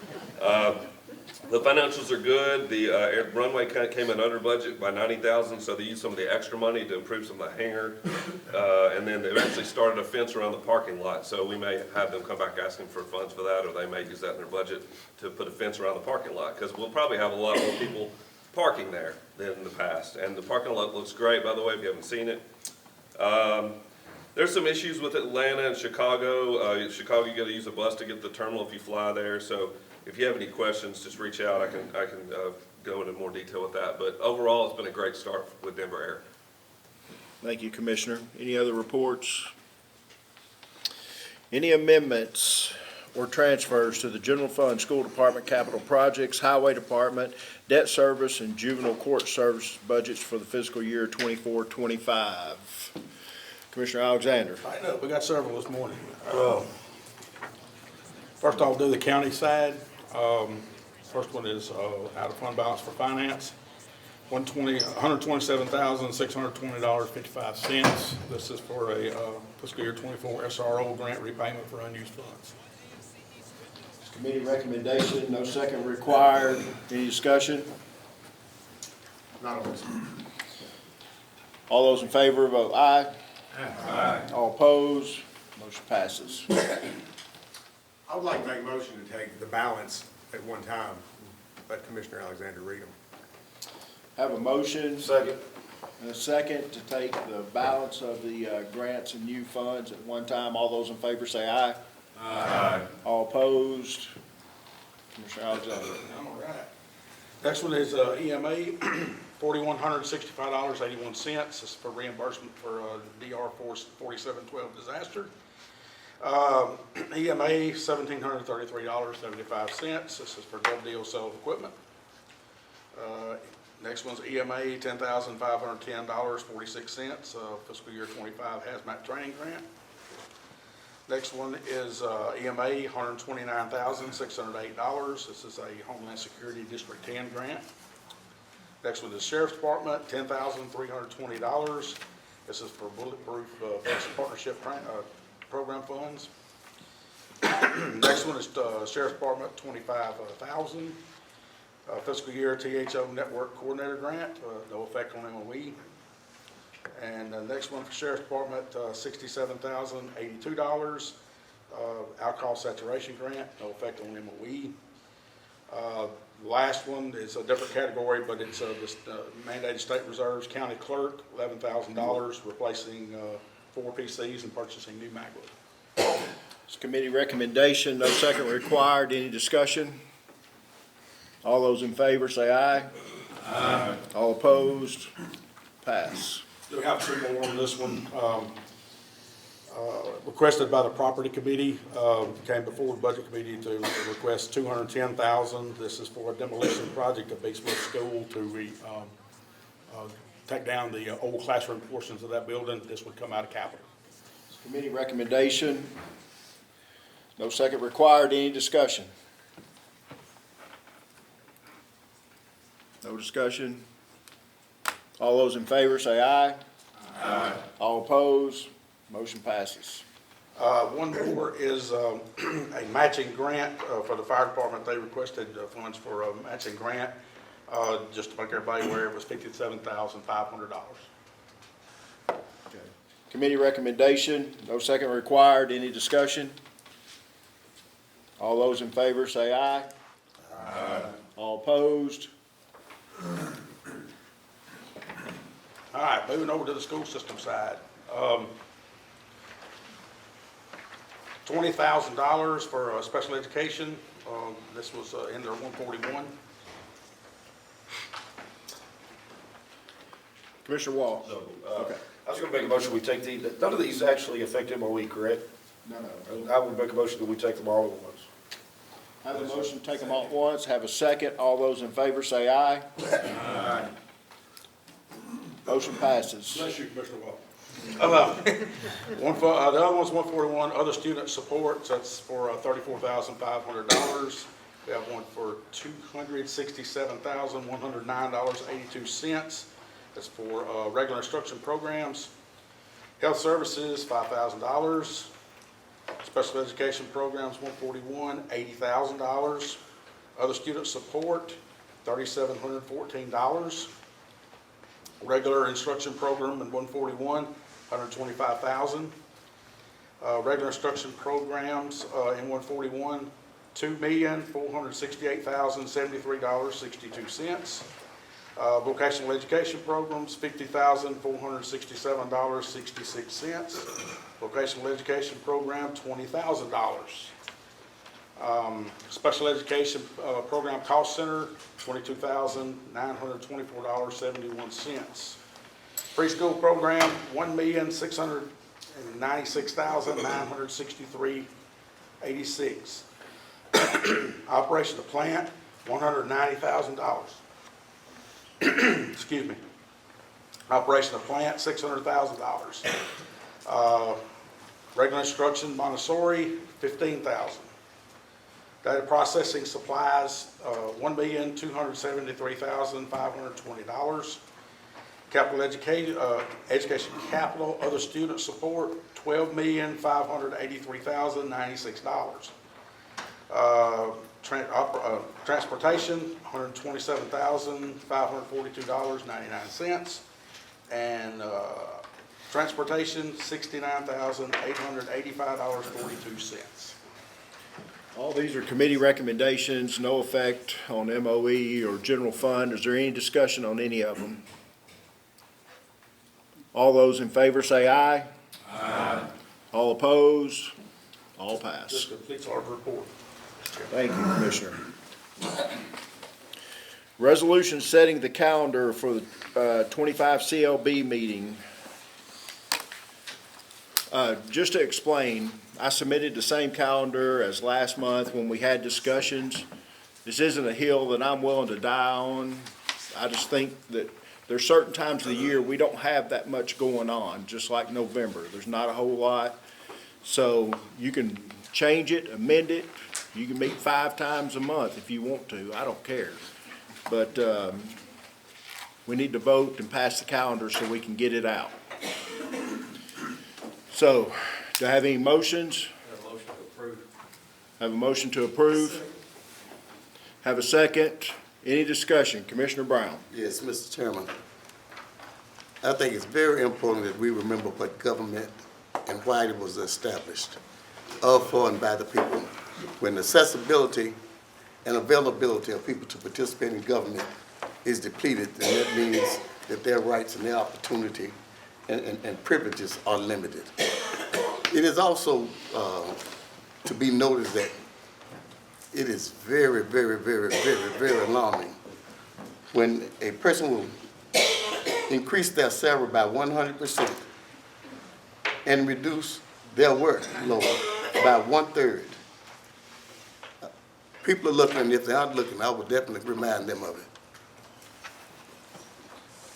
The financials are good. The runway came in under budget by $90,000, so they used some of the extra money to improve some of the hangar. And then they actually started a fence around the parking lot, so we may have them come back asking for funds for that, or they may use that in their budget to put a fence around the parking lot, because we'll probably have a lot more people parking there than in the past. And the parking lot looks great, by the way, if you haven't seen it. There's some issues with Atlanta and Chicago. Chicago, you gotta use a bus to get to the terminal if you fly there, so if you have any questions, just reach out. I can go into more detail with that. But overall, it's been a great start with Denver Air. Thank you, Commissioner. Any other reports? Any amendments or transfers to the General Fund, School Department, Capital Projects, Highway Department, Debt Service, and Juvenile Court Service budgets for the fiscal year 24-25? Commissioner Alexander. I know, we got several this morning. First I'll do the county side. First one is out of fund balance for finance, $127,620.55. This is for a fiscal year 24 SRO grant repayment for unused funds. Committee recommendation, no second required. Any discussion? Not on this. All those in favor vote aye. Aye. All opposed? Motion passes. I would like to make a motion to take the balance at one time. Let Commissioner Alexander read them. Have a motion. Second. And a second to take the balance of the grants and new funds at one time. All those in favor say aye. Aye. All opposed? Commissioner Alexander. All right. Next one is EMA, $4,165.81. This is for reimbursement for DR 4712 disaster. EMA, $1,733.75. This is for Gov Deal sale of equipment. Next one's EMA, $10,510.46, fiscal year 25 hazmat training grant. Next one is EMA, $129,608. This is a Homeland Security District 10 grant. Next one is Sheriff's Department, $10,320. This is for Bulletproof Vest Partnership Program funds. Next one is Sheriff's Department, $25,000. Fiscal year THO Network Coordinator Grant, no effect on MOE. And the next one for Sheriff's Department, $67,082. Alcohol Saturation Grant, no effect on MOE. The last one is a different category, but it's this mandated state reserves, county clerk, $11,000, replacing 4 PCs and purchasing new MacBook. It's committee recommendation, no second required. Any discussion? All those in favor say aye. Aye. All opposed? Pass. Do we have 2 more on this one? Requested by the property committee, came before the budget committee to request $210,000. This is for a demolition project at Big Smith School to take down the old classroom portions of that building. This would come out of capital. Committee recommendation. No second required. Any discussion? No discussion. All those in favor say aye. Aye. All opposed? Motion passes. One more is a matching grant for the fire department. They requested funds for a matching grant. Just to make everybody aware, it was $57,500. Committee recommendation. No second required. Any discussion? All those in favor say aye. Aye. All opposed? All right, moving over to the school system side. $20,000 for special education. This was in their 141. Commissioner Wall. Okay. I was going to make a motion, we take these, none of these actually affect MOE, correct? No. I would make a motion that we take them all at once. Have a motion to take them all at once. Have a second. All those in favor say aye. Aye. Motion passes. Bless you, Commissioner Wall. The other one's 141, other student supports, that's for $34,500. We have one for $267,109.82. That's for regular instruction programs. Health services, $5,000. Special education programs, 141, $80,000. Other student support, $3,714. Regular instruction program in 141, $125,000. Regular instruction programs in 141, $2,468,073.62. Vocational education programs, $50,467.66. Vocational education program, $20,000. Special education program cost center, $22,924.71. Preschool program, $1,696,963.86. Operation of plant, $190,000. Excuse me. Operation of plant, $600,000. Regular instruction Montessori, $15,000. Data processing supplies, $1,273,520. Capital education capital, other student support, $12,583,096. Transportation, $127,542.99. And transportation, $69,885.42. All these are committee recommendations, no effect on MOE or general fund. Is there any discussion on any of them? All those in favor say aye. Aye. All opposed? All pass. This completes our report. Thank you, Commissioner. Resolution setting the calendar for the 25 CLB meeting. Just to explain, I submitted the same calendar as last month when we had discussions. This isn't a hill that I'm willing to die on. I just think that there's certain times of the year we don't have that much going on, just like November. There's not a whole lot. So you can change it, amend it. You can meet 5 times a month if you want to. I don't care. But we need to vote and pass the calendar so we can get it out. So, do I have any motions? Have a motion to approve. Have a motion to approve? Have a second? Any discussion? Commissioner Brown? Yes, Mr. Chairman. I think it's very important that we remember what government and why it was established, of, for, and by the people. When accessibility and availability of people to participate in government is depleted, then that means that their rights and their opportunity and privileges are limited. It is also to be noted that it is very, very, very, very, very alarming when a person will increase their salary by 100% and reduce their workload by 1/3. People are looking, and if they aren't looking, I would definitely remind them of it.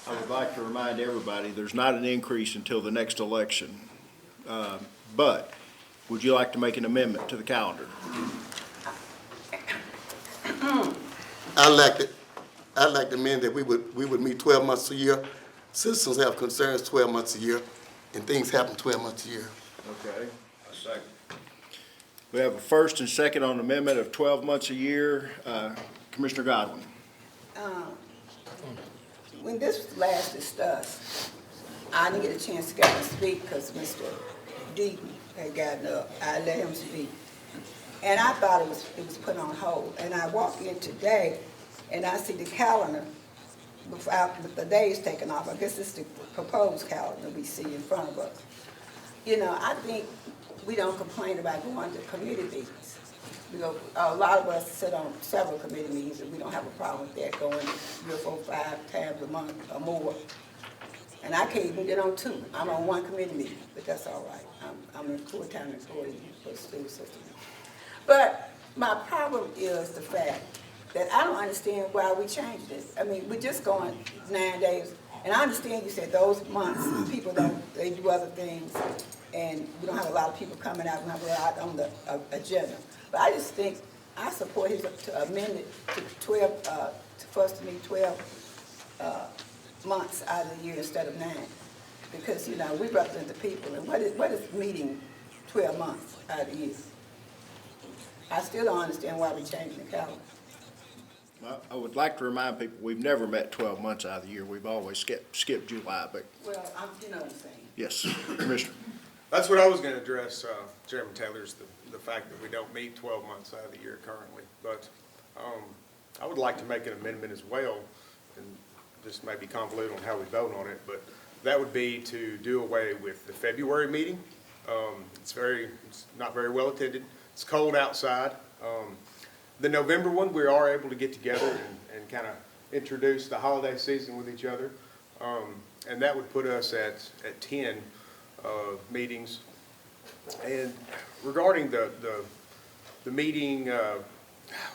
I would like to remind everybody, there's not an increase until the next election. But would you like to make an amendment to the calendar? I'd like to amend that we would meet 12 months a year. Citizens have concerns 12 months a year, and things happen 12 months a year. Okay. Second. We have a first and second on amendment of 12 months a year. Commissioner Godwin. When this was last discussed, I didn't get a chance to get to speak because Mr. Deaton had gotten up. I let him speak. And I thought it was put on hold. And I walk in today and I see the calendar with the days taken off. I guess it's the proposed calendar we see in front of us. You know, I think we don't complain about going to committee meetings. You know, a lot of us sit on several committee meetings and we don't have a problem with that, going 3 or 4, 5 times a month or more. And I can't even get on 2. I'm on 1 committee meeting, but that's all right. I'm a full-time employee for the school system. But my problem is the fact that I don't understand why we changed it. I mean, we're just going 9 days. And I understand you said those months, people they do other things, and we don't have a lot of people coming out, we don't have a lot on the agenda. But I just think I support his to amend it to 12, for us to meet 12 months out of the year instead of 9. Because, you know, we represent the people, and what is meeting 12 months out of the year? I still don't understand why we're changing the calendar. Well, I would like to remind people, we've never met 12 months out of the year. We've always skipped July, but Well, you know what I'm saying. yes, Commissioner. That's what I was going to address, Chairman Taylor, is the fact that we don't meet 12 months out of the year currently. But I would like to make an amendment as well, and this may be convoluted on how we vote on it, but that would be to do away with the February meeting. It's not very well attended. It's cold outside. The November one, we are able to get together and kind of introduce the holiday season with each other. And that would put us at 10 meetings. And regarding the meeting,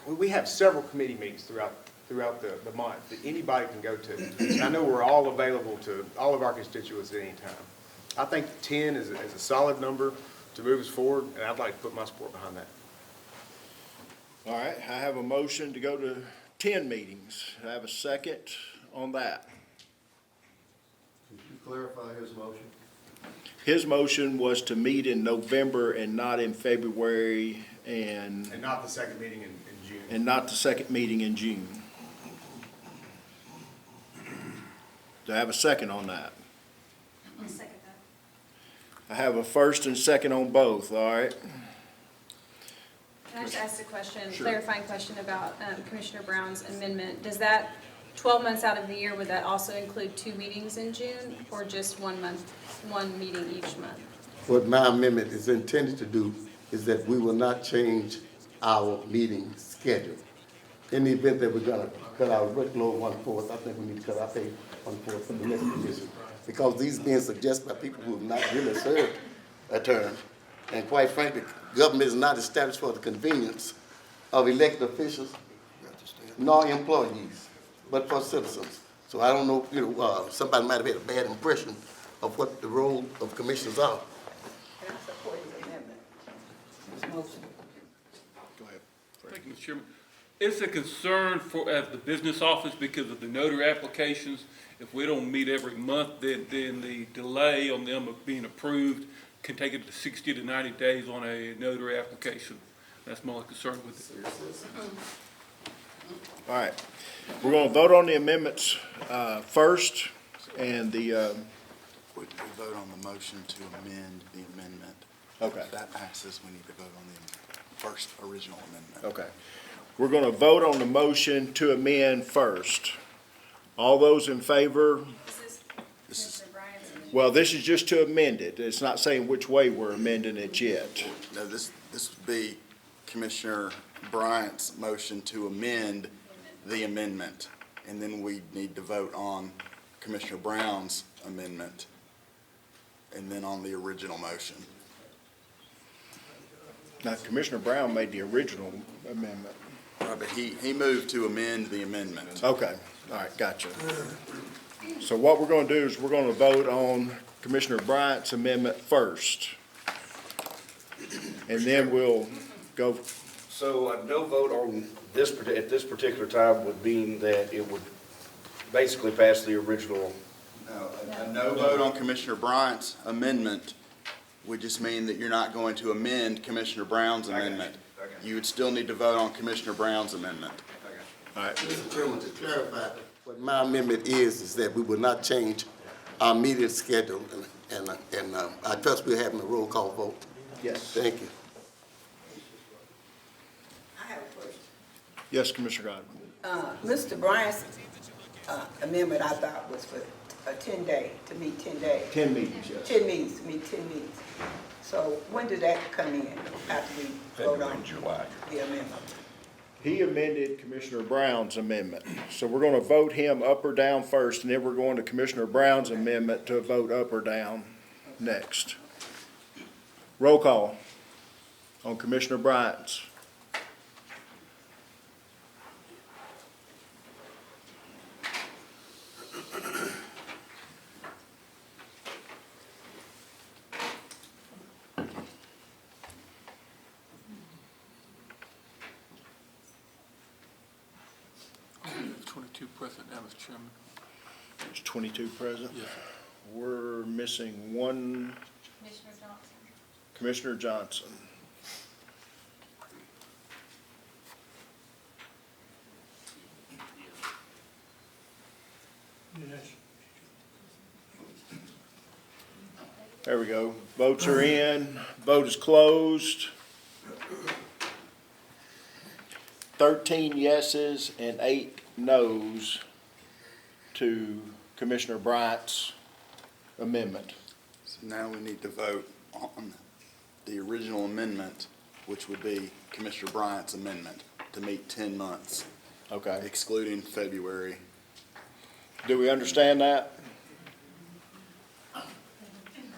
we have several committee meetings throughout the month that anybody can go to. And I know we're all available to all of our constituents at any time. I think 10 is a solid number to move us forward, and I'd like to put my support behind that. All right, I have a motion to go to 10 meetings. I have a second on that. Could you clarify his motion? His motion was to meet in November and not in February and not the second meeting in June. And not the second meeting in June. Do I have a second on that? I'll second that. I have a first and second on both, all right? Can I just ask a question, Sure. clarifying question about Commissioner Brown's amendment? Does that 12 months out of the year, would that also include 2 meetings in June or just 1 month, 1 meeting each month? What my amendment is intended to do is that we will not change our meeting schedule. In the event that we're gonna cut our workload 1/4, I think we need to cut our pay 1/4 for the next commission. Because these being suggested by people who have not really served a term. And quite frankly, government is not established for the convenience of elected officials nor employees, but for citizens. So I don't know, somebody might have had a bad impression of what the role of commissioners are. And I support his amendment, his motion. Go ahead. Thank you, Mr. Chairman. It's a concern as the business office because of the notary applications. If we don't meet every month, then the delay on them of being approved can take it to 60 to 90 days on a notary application. That's my only concern with it. All right. We're going to vote on the amendments first, and the... We vote on the motion to amend the amendment. Okay. If that passes, we need to vote on the first original amendment. Okay. We're going to vote on the motion to amend first. All those in favor? Well, this is just to amend it. It's not saying which way we're amending it yet. No, this would be Commissioner Bryant's motion to amend the amendment. And then we need to vote on Commissioner Brown's amendment. And then on the original motion. Now, Commissioner Brown made the original amendment. Right, but he moved to amend the amendment. Okay. All right, gotcha. So what we're gonna do is we're gonna vote on Commissioner Bryant's amendment first. And then we'll go, So a no vote on this, at this particular time would mean that it would basically pass the original. No, a no vote on Commissioner Bryant's amendment would just mean that you're not going to amend Commissioner Brown's amendment. You would still need to vote on Commissioner Brown's amendment. all right, Mr. Chairman, to clarify, what my amendment is that we will not change our meeting schedule, and I trust we're having a roll call vote. yes. Thank you. I have a question. Yes, Commissioner Godwin. Mr. Bryant's amendment, I thought, was for a 10-day, to meet 10 days. 10 meetings, yes. 10 meetings, to meet 10 meetings. So when did that come in after we vote on the amendment? He amended Commissioner Brown's amendment. So we're gonna vote him up or down first, and then we're going to Commissioner Brown's amendment to vote up or down next. Roll call on Commissioner Bryant's. Twenty-two present now, Mr. Chairman. There's 22 present. Yes, We're missing one, Commissioner Johnson. Commissioner Johnson. There we go. Votes are in. Vote is closed. 13 yeses and 8 noes to Commissioner Bryant's amendment. So now we need to vote on the original amendment, which would be Commissioner Bryant's amendment to meet 10 months, Okay. excluding February. Do we understand that?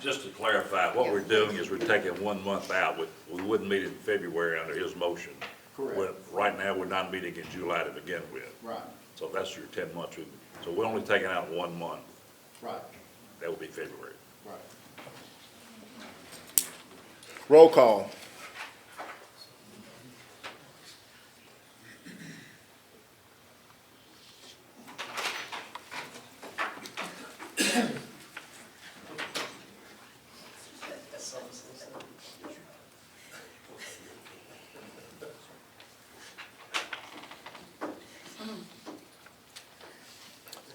Just to clarify, what we're doing is we're taking 1 month out. We wouldn't meet in February under his motion. Correct. Right now, we're not meeting in July to begin with. Right. So that's your 10 months. So we're only taking out 1 month. Right. That would be February. Right. Roll call.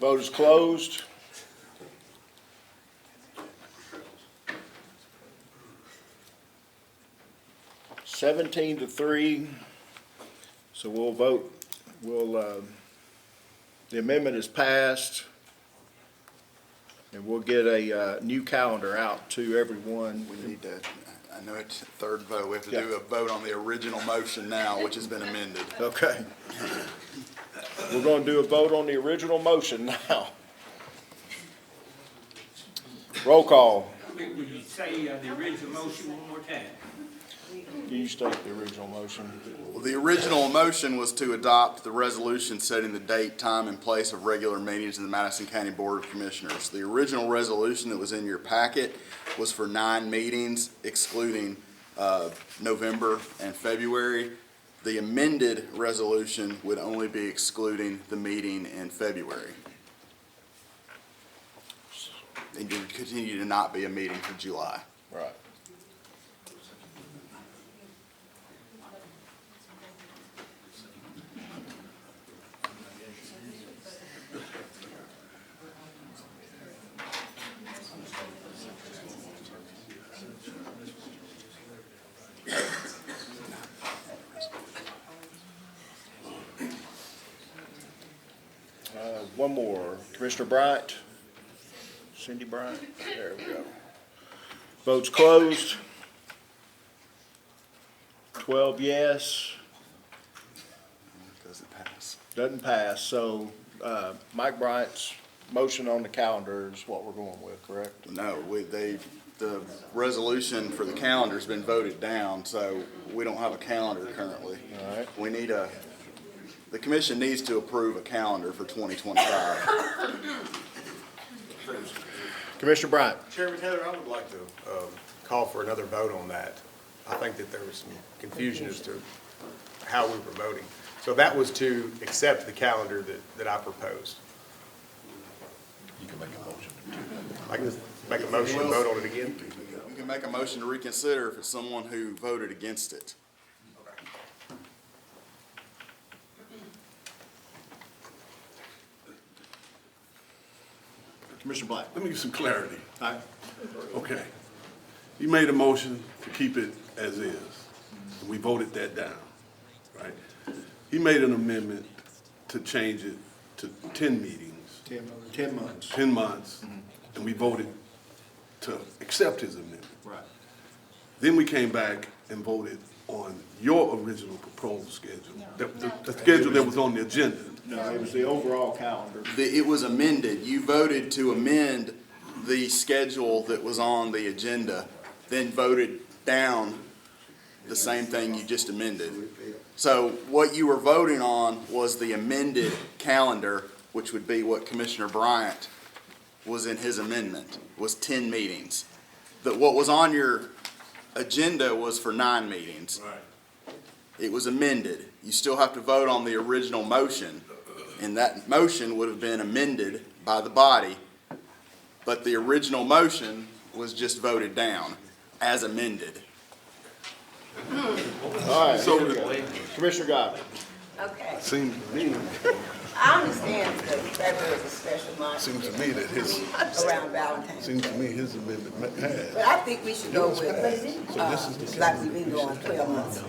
Vote is closed. Seventeen to 3. So we'll vote, the amendment is passed. And we'll get a new calendar out to everyone. We need to, I know it's third vote. We have to Yeah. do a vote on the original motion now, which has been amended. Okay. We're gonna do a vote on the original motion now. Roll call. Would you say the original motion one more time? Can you state the original motion? Well, the original motion was to adopt the resolution setting the date, time, and place of regular meetings of the Madison County Board of Commissioners. The original resolution that was in your packet was for 9 meetings, excluding November and February. The amended resolution would only be excluding the meeting in February. And you would continue to not be a meeting for July. Right. One more. Commissioner Bryant? Cindy Bryant? There we go. Votes closed. 12 yes. Doesn't pass. Doesn't pass. So Mike Bryant's motion on the calendar is what we're going with, correct? No, the resolution for the calendar's been voted down, so we don't have a calendar currently. All right. We need the commission needs to approve a calendar for 2025. Commissioner Bryant. Chairman Taylor, I would like to call for another vote on that. I think that there was some confusion as to how we were voting. So that was to accept the calendar that I proposed. You can make a motion. I can make a motion and vote on it again. You can make a motion to reconsider if it's someone who voted against it. Commissioner Black. Let me get some clarity. All right. Okay. You made a motion to keep it as is. And we voted that down, right? He made an amendment to change it to 10 meetings. 10 months. 10 months, and we voted to accept his amendment. Right. Then we came back and voted on your original proposed schedule, the schedule that was on the agenda. No, it was the overall calendar. It was amended. You voted to amend the schedule that was on the agenda, then voted down the same thing you just amended. So what you were voting on was the amended calendar, which would be what Commissioner Bryant was in his amendment, was 10 meetings. What was on your agenda was for 9 meetings. Right. It was amended. You still have to vote on the original motion, and that motion would have been amended by the body, but the original motion was just voted down as amended. All right, So here we go. Commissioner Godwin. Okay, Seems to me, I understand that February is a special month seems to me that his, around Valentine's. seems to me his amendment passed. But I think we should go with, like we've been doing 12 months.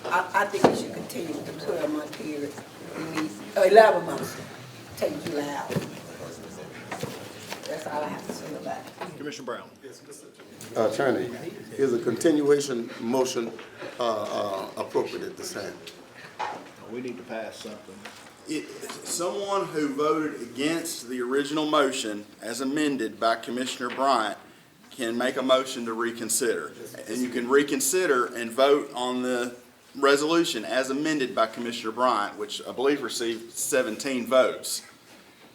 I think we should continue the 12-month period. We need, 11 months, take July out. That's all I have to say about it. Commissioner Brown. Attorney, is a continuation motion appropriate at this time? We need to pass something. Someone who voted against the original motion as amended by Commissioner Bryant can make a motion to reconsider. And you can reconsider and vote on the resolution as amended by Commissioner Bryant, which I believe received 17 votes.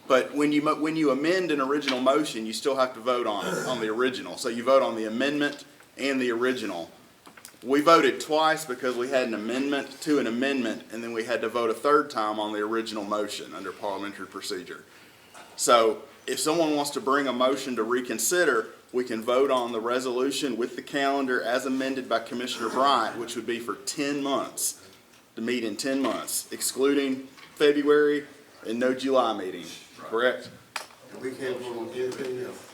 But when you amend an original motion, you still have to vote on the original. So you vote on the amendment and the original. We voted twice because we had an amendment to an amendment, and then we had to vote a third time on the original motion under parliamentary procedure. So if someone wants to bring a motion to reconsider, we can vote on the resolution with the calendar as amended by Commissioner Bryant, which would be for 10 months, to meet in 10 months, excluding February and no July meeting, correct? We can't vote on anything else.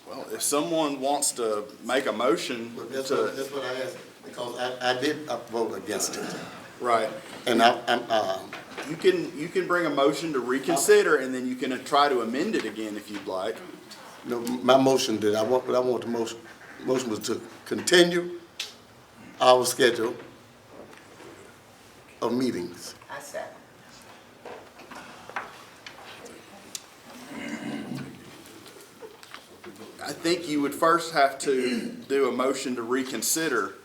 Well, if someone wants to make a motion That's to, what I asked, because I did vote against it. right, And you can bring a motion to reconsider, and then you can try to amend it again if you'd like. no, my motion did, what I want the motion was to continue our schedule of meetings. I second. I think you would first have to do a motion to reconsider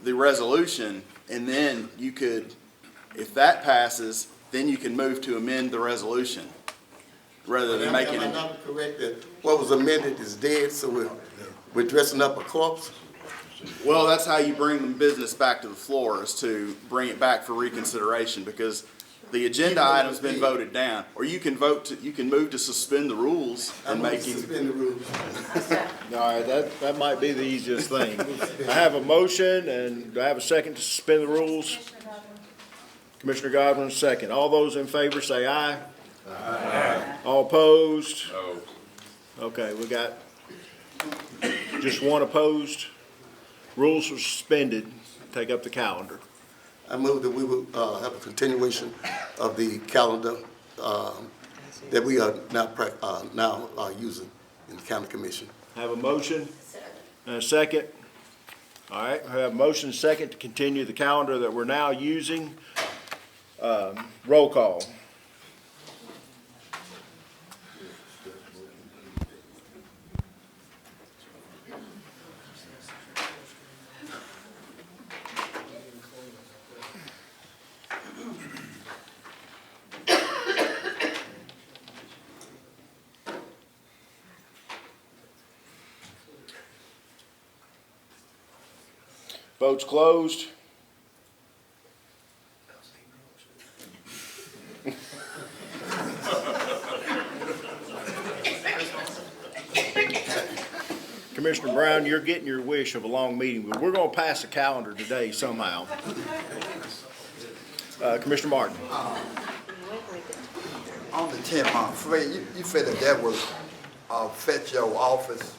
the resolution, and then you could, if that passes, then you can move to amend the resolution, rather than making Am I it. not correct that what was amended is dead, so we're dressing up a corpse? Well, that's how you bring the business back to the floor, is to bring it back for reconsideration, because the agenda item's been voted down. Or you can you can move to suspend the rules and making. Suspend the rules. All right, that might be the easiest thing. I have a motion, and do I have a second to suspend the rules? Commissioner Godwin, second. All those in favor say aye. Aye. All opposed? No. Okay, we got just one opposed. Rules are suspended. Take up the calendar. I move that we will have a continuation of the calendar that we are now using in the county commission. Have a motion and a second. All right, I have a motion and a second to continue the calendar that we're now using. Roll call. Votes closed. Commissioner Brown, you're getting your wish of a long meeting, but we're gonna pass a calendar today somehow. Commissioner Martin. On the 10-month, Fred, you said that would affect your office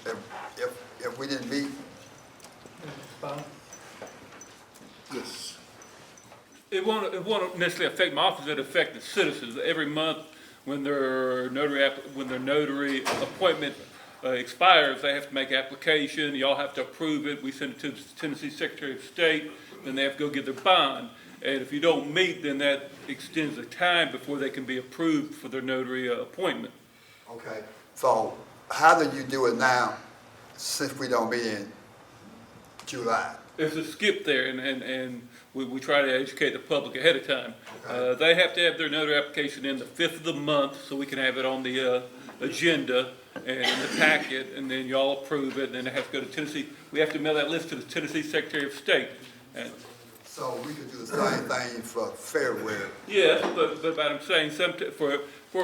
if we didn't meet? Yes. It won't necessarily affect my office, it'll affect the citizens. Every month, when their notary appointment expires, they have to make application, y'all have to approve it, we send it to the Tennessee Secretary of State, then they have to go get their bond. And if you don't meet, then that extends the time before they can be approved for their notary appointment. Okay, so how do you do it now since we don't meet in July? There's a skip there, and we try to educate the public ahead of time. Okay. They have to have their notary application in the 5th of the month, so we can have it on the agenda and in the packet, and then y'all approve it, and then it has to go to Tennessee. We have to mail that list to the Tennessee Secretary of State. And so we could do the same thing for February? yes, but I'm saying for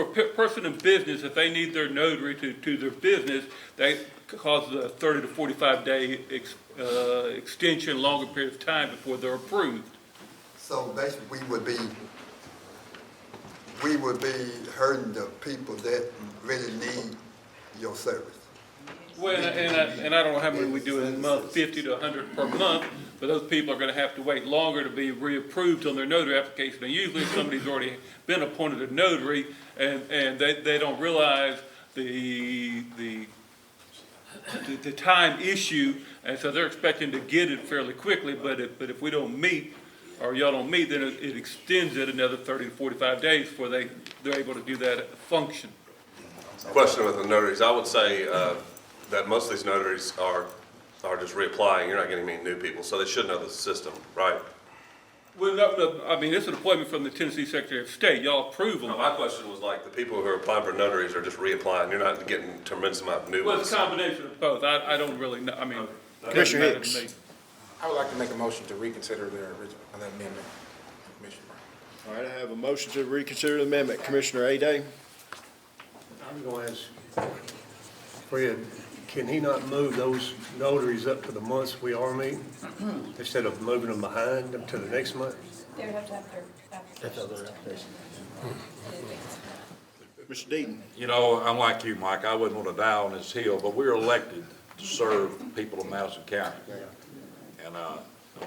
a person in business, if they need their notary to their business, that causes a 30 to 45 day extension, longer period of time before they're approved. So basically, we would be hurting the people that really need your service. Well, and I don't know how many we do in a month, 50 to 100 per month, but those people are going to have to wait longer to be reapproved on their notary application. And usually somebody's already been appointed a notary, and they don't realize the time issue, and so they're expecting to get it fairly quickly, but if we don't meet, or y'all don't meet, then it extends it another 30 to 45 days before they're able to do that function. Question with the notaries, I would say that most of these notaries are just reapplying. You're not getting any new people, so they should know the system, right? Well, no, I mean, it's an appointment from the Tennessee Secretary of State. Y'all approve them. No, my question was like the people who are applying for notaries are just reapplying. You're not getting a tremendous amount of new Well, ones. it's a combination of both. I don't really know. I mean, Commissioner doesn't matter to Hicks. me. I would like to make a motion to reconsider the original amendment, Commissioner. All right, I have a motion to reconsider the amendment. Commissioner Aday? I'm going to ask Fred, can he not move those notaries up to the months we are meeting instead of moving them behind them to the next month? They would have to have their application. Mr. Deaton? You know, I'm like you, Mike, I wouldn't want to die on this hill, but we're elected to serve the people of Madison County. And on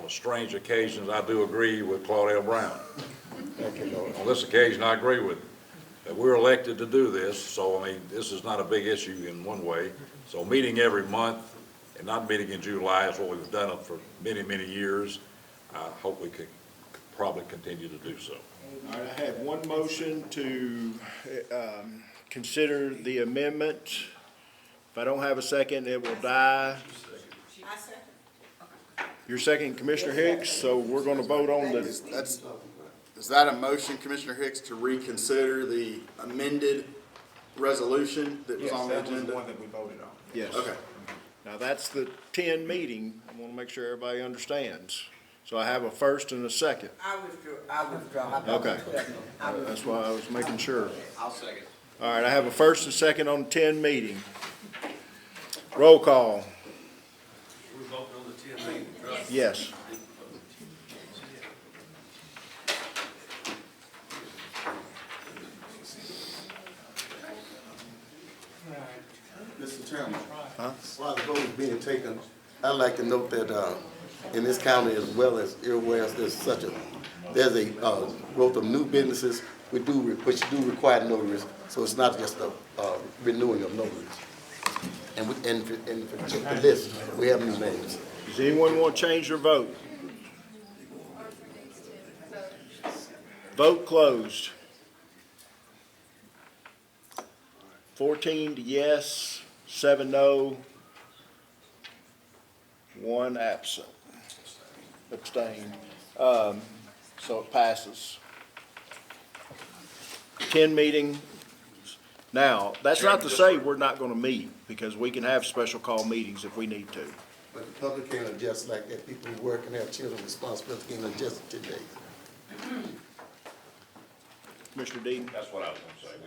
strange occasions, I do agree with Claudette Brown. On this occasion, I agree with that we're elected to do this, so I mean, this is not a big issue in one way. So meeting every month and not meeting in July is what we've done for many, many years. I hope we could probably continue to do so. All right, I have one motion to consider the amendment. If I don't have a second, it will die. I second. Your second, Commissioner Hicks, so we're gonna vote on the, Is that a motion, Commissioner Hicks, to reconsider the amended resolution that was Yes, on the that was the agenda? one that we voted on. yes. Okay. Now, that's the 10 meeting. I wanna make sure everybody understands. So I have a first and a second. I withdraw. Okay. That's why I was making sure. I'll second. All right, I have a first and second on the 10 meeting. Roll call. We're voting on the 10 meeting, right? Yes. Mr. Chairman, Huh? while the vote is being taken, I'd like to note that in this county as well as everywhere else, there's a growth of new businesses which do require notaries, so it's not just a renewing of notaries. And for this, we have new names. Does anyone want to change their vote? Vote closed. 14 yes, 7 no, 1 absent, abstain. So it passes. 10 meeting. Now, that's not to say we're not going to meet, because we can have special call meetings if we need to. But Public can't adjust like that. People who work and have children responsibility can't adjust today. Commissioner Dean? That's what I was gonna say.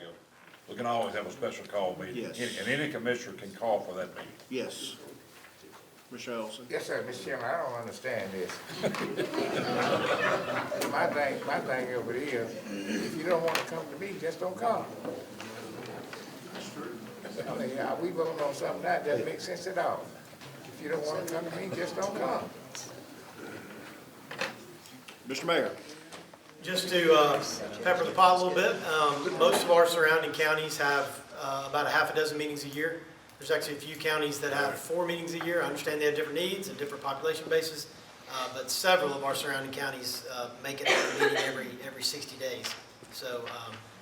We can always have a special call meeting. Yes. And any commissioner can call for that meeting. Yes. Commissioner Ellison? Yes, sir, Mr. Chairman, I don't understand this. My thing over here, if you don't want to come to me, just don't come. I mean, we voting on something that doesn't make sense at all. If you don't want to come to me, just don't come. Mr. Mayor? Just to pepper the pot a little bit, most of our surrounding counties have about a half a dozen meetings a year. There's actually a few counties that have 4 meetings a year. I understand they have different needs and different population bases, but several of our surrounding counties make it a meeting every 60 days. So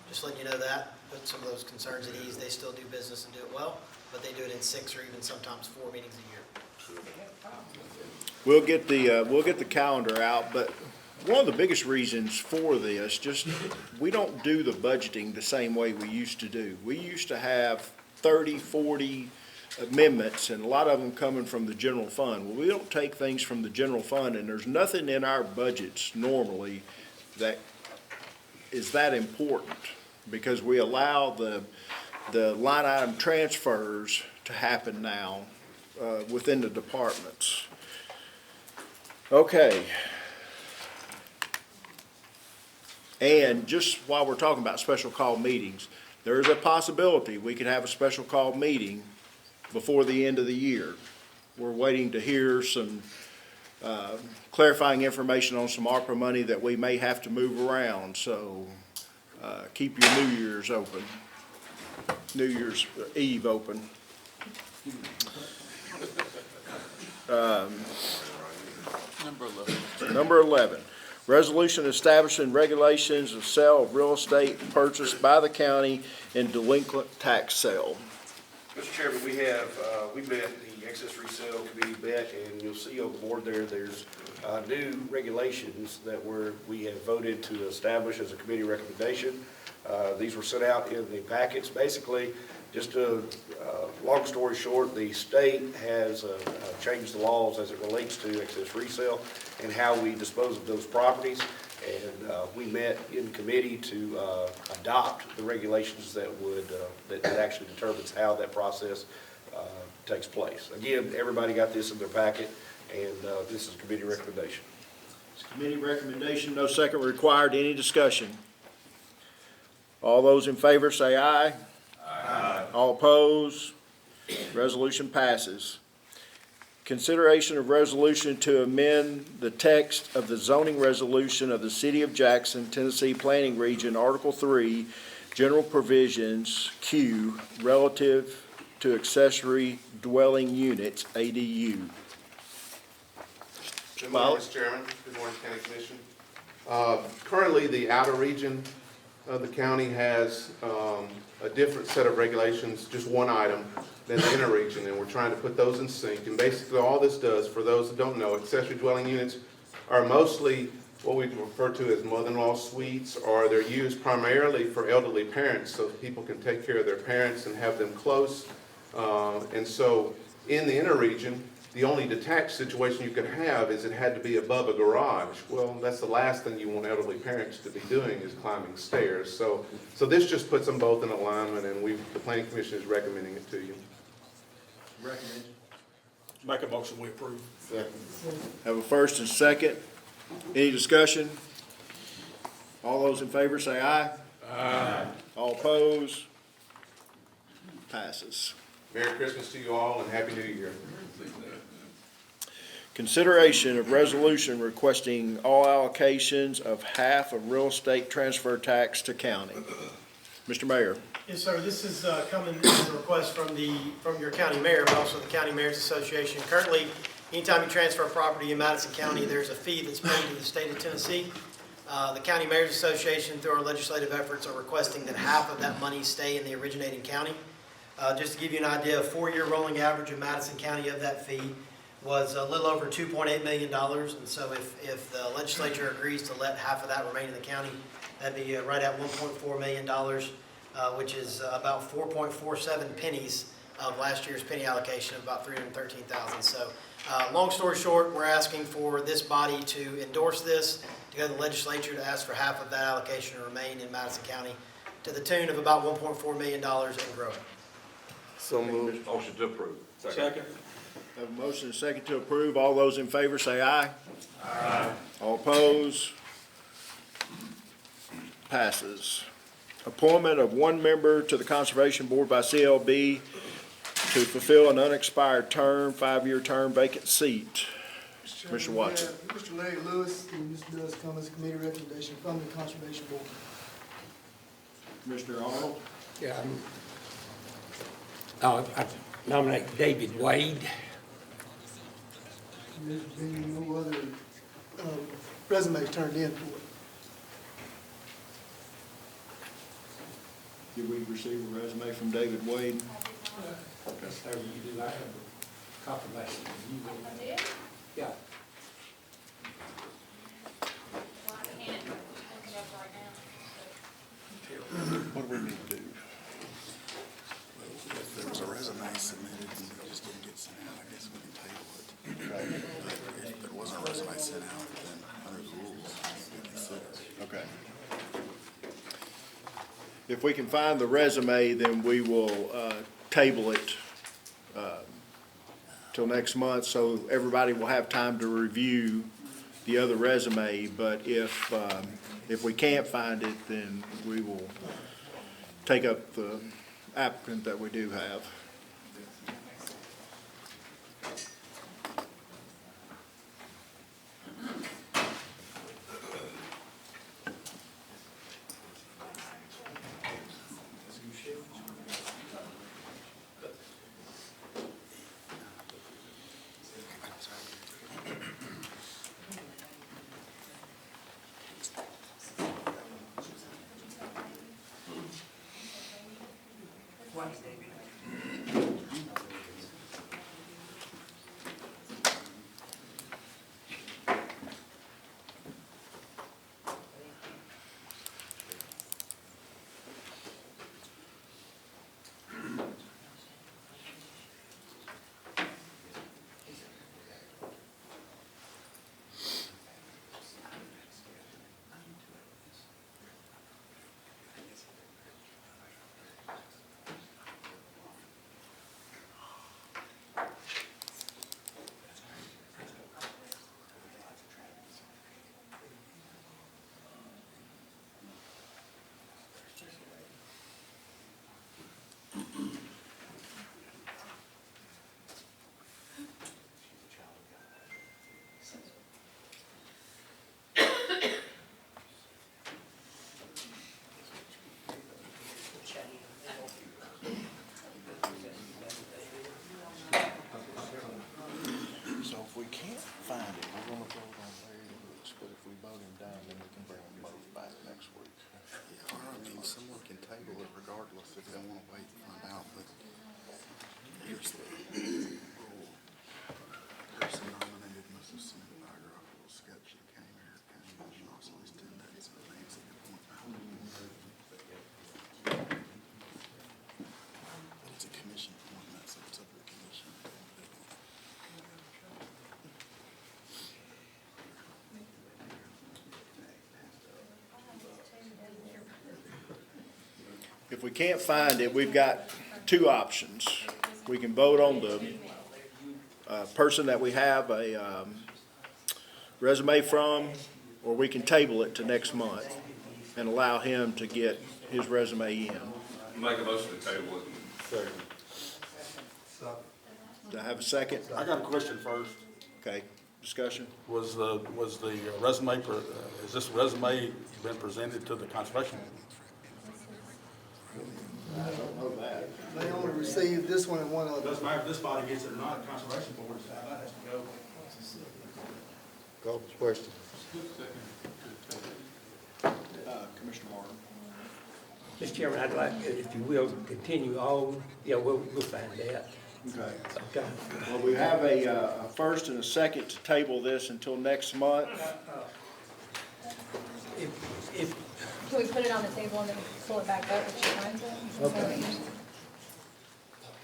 just letting you know that, put some of those concerns at ease. They still do business and do it well, but they do it in 6 or even sometimes 4 meetings a year. We'll get the calendar out, but one of the biggest reasons for this, just, we don't do the budgeting the same way we used to do. We used to have 30, 40 amendments, and a lot of them coming from the general fund. Well, we don't take things from the general fund, and there's nothing in our budgets normally that is that important, because we allow the line item transfers to happen now within the departments. Okay. And just while we're talking about special call meetings, there is a possibility we could have a special call meeting before the end of the year. We're waiting to hear some clarifying information on some ARPA money that we may have to move around, so keep your New Year's open, New Year's Eve open. Number 11. Resolution establishing regulations of sale of real estate purchased by the county in delinquent tax sale. Mr. Chairman, we met, the excess resale committee met, and you'll see on the board there's new regulations that we have voted to establish as a committee recommendation. These were sent out in the packets. Basically, just a long story short, the state has changed the laws as it relates to excess resale and how we dispose of those properties. And we met in committee to adopt the regulations that actually determines how that process takes place. Again, everybody got this in their packet, and this is a committee recommendation. It's a committee recommendation, no second required. Any discussion? All those in favor say aye. Aye. All opposed? Resolution passes. Consideration of resolution to amend the text of the zoning resolution of the City of Jackson, Tennessee Planning Region, Article 3, General Provisions, Q, relative to accessory dwelling units, ADU. Good morning, Mr. Chairman. Good morning, County Commission. Currently, the outer region of the county has a different set of regulations, just one item, than the inner region, and we're trying to put those in sync. And basically, all this does, for those that don't know, accessory dwelling units are mostly what we refer to as mother-in-law suites, or they're used primarily for elderly parents, so people can take care of their parents and have them close. And so, in the inner region, the only detached situation you could have is it had to be above a garage. Well, that's the last thing you want elderly parents to be doing is climbing stairs. So this just puts them both in alignment, and the Planning Commission is recommending it to you. Recommend. Make a motion, we approve. Have a first and second. Any discussion? All those in favor say aye. Aye. All opposed? Passes. Merry Christmas to you all, and Happy New Year. Consideration of resolution requesting all allocations of half of real estate transfer tax to county. Mr. Mayor. Yes, sir. This is coming as a request from your county mayor, but also the County Mayors Association. Currently, anytime you transfer property in Madison County, there's a fee that's paid to the state of Tennessee. The County Mayors Association, through our legislative efforts, are requesting that half of that money stay in the originating county. Just to give you an idea, a 4-year rolling average in Madison County of that fee was a little over $2.8 million. And so if the legislature agrees to let half of that remain in the county, that'd be right at $1.4 million, which is about 4.47 pennies of last year's penny allocation of about $313,000. So Long story short, we're asking for this body to endorse this, to go to the legislature to ask for half of that allocation to remain in Madison County to the tune of about $1.4 million and growing. So moved. Motion to approve. Second. Have a motion and a second to approve. All those in favor say aye. Aye. All opposed? Passes. Appointment of one member to the Conservation Board by CLB to fulfill an unexpired term, 5-year term, vacant seat. Mr. Watson. Mr. Larry Lewis, and this does come as a committee recommendation from the Conservation Board. Mr. Arnold? Yeah, I nominate David Wade. There's been no other resumes turned in for it. Did we receive a resume from David Wade? Yes, sir, you do. I have a confirmation. I did? Yeah. What do we need to do? If there was a resume submitted and it just didn't get sent out, I guess we can table it. But if there wasn't a resume sent out, then under the rules, we consider it. Okay. If we can find the resume, then we will table it till next month, so everybody will have time to review the other resume. But if we can't find it, then we will take up the applicant that we do have. So if we can't find it, we're gonna vote on Larry Lewis, but if we vote him down, then we can bring them both back next week. Yeah, I mean, someone can table it regardless if they wanna wait and find out, but here's the rule. Person nominated must have sent a biographical sketch to the county mayor, county commissioner, also at least 10 days in advance of the appointment. But it's a commission appointment, so it's up to the commission. If we can't find it, we've got two options. We can vote on the person that we have a resume from, or we can table it to next month and allow him to get his resume in. Make a motion to table it. Second. Do I have a second? I got a question first. Okay, discussion? Was the resume, is this resume been presented to the conservation? I don't know that. They only received this one and one other. Doesn't matter if this body gets it or not, the conservation board is how that has to go. Call the question. Commissioner Martin. Mr. Chairman, I'd like, if you will, continue on. Yeah, we'll find that. Okay. Okay. Well, we have a first and a second to table this until next month. If, Can we put it on the table and then pull it back up if she finds it? Is that what you're saying?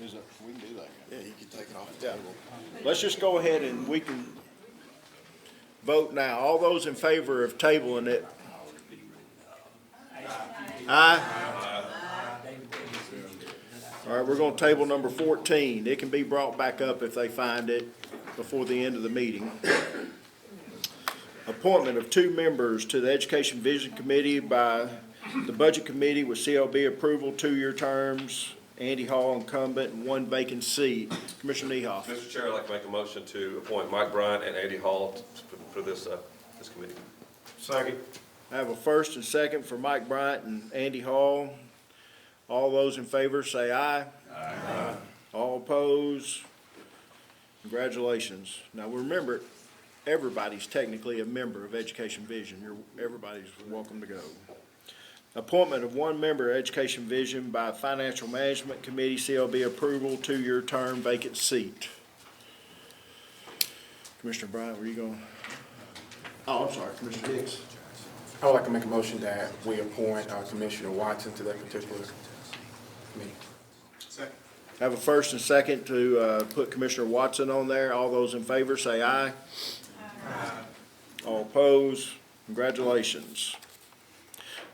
Is it, we can do that. Yeah, you can take it off the Yeah. table. Let's just go ahead and we can vote now. All those in favor of tabling it? Aye. All right, we're gonna table number 14. It can be brought back up if they find it before the end of the meeting. Appointment of 2 members to the Education Vision Committee by the Budget Committee with CLB approval, 2-year terms. Andy Hall incumbent and 1 vacant seat. Commissioner Niehoff. Mr. Chair, I'd like to make a motion to appoint Mike Bryant and Andy Hall for this committee. Second. I have a first and second for Mike Bryant and Andy Hall. All those in favor say aye. Aye. All opposed? Congratulations. Now remember, everybody's technically a member of Education Vision. Everybody's welcome to go. Appointment of 1 member of Education Vision by Financial Management Committee, CLB approval, 2-year term, vacant seat. Commissioner Bryant, were you going? Oh, I'm sorry, Commissioner Hicks. I would like to make a motion that we appoint Commissioner Watson to that particular committee. Second. I have a first and second to put Commissioner Watson on there. All those in favor say aye. Aye. All opposed? Congratulations.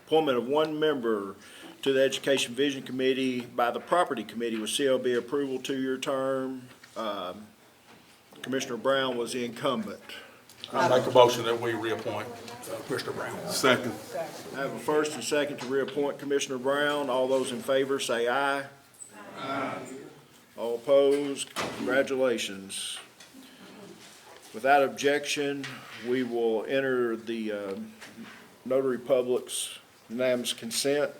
Appointment of 1 member to the Education Vision Committee by the Property Committee with CLB approval, 2-year term. Commissioner Brown was the incumbent. I make a motion that we reappoint Commissioner Brown. Second. I have a first and second to reappoint Commissioner Brown. All those in favor say aye. Aye. All opposed? Congratulations. Without objection, we will enter the notary public's unanimous consent.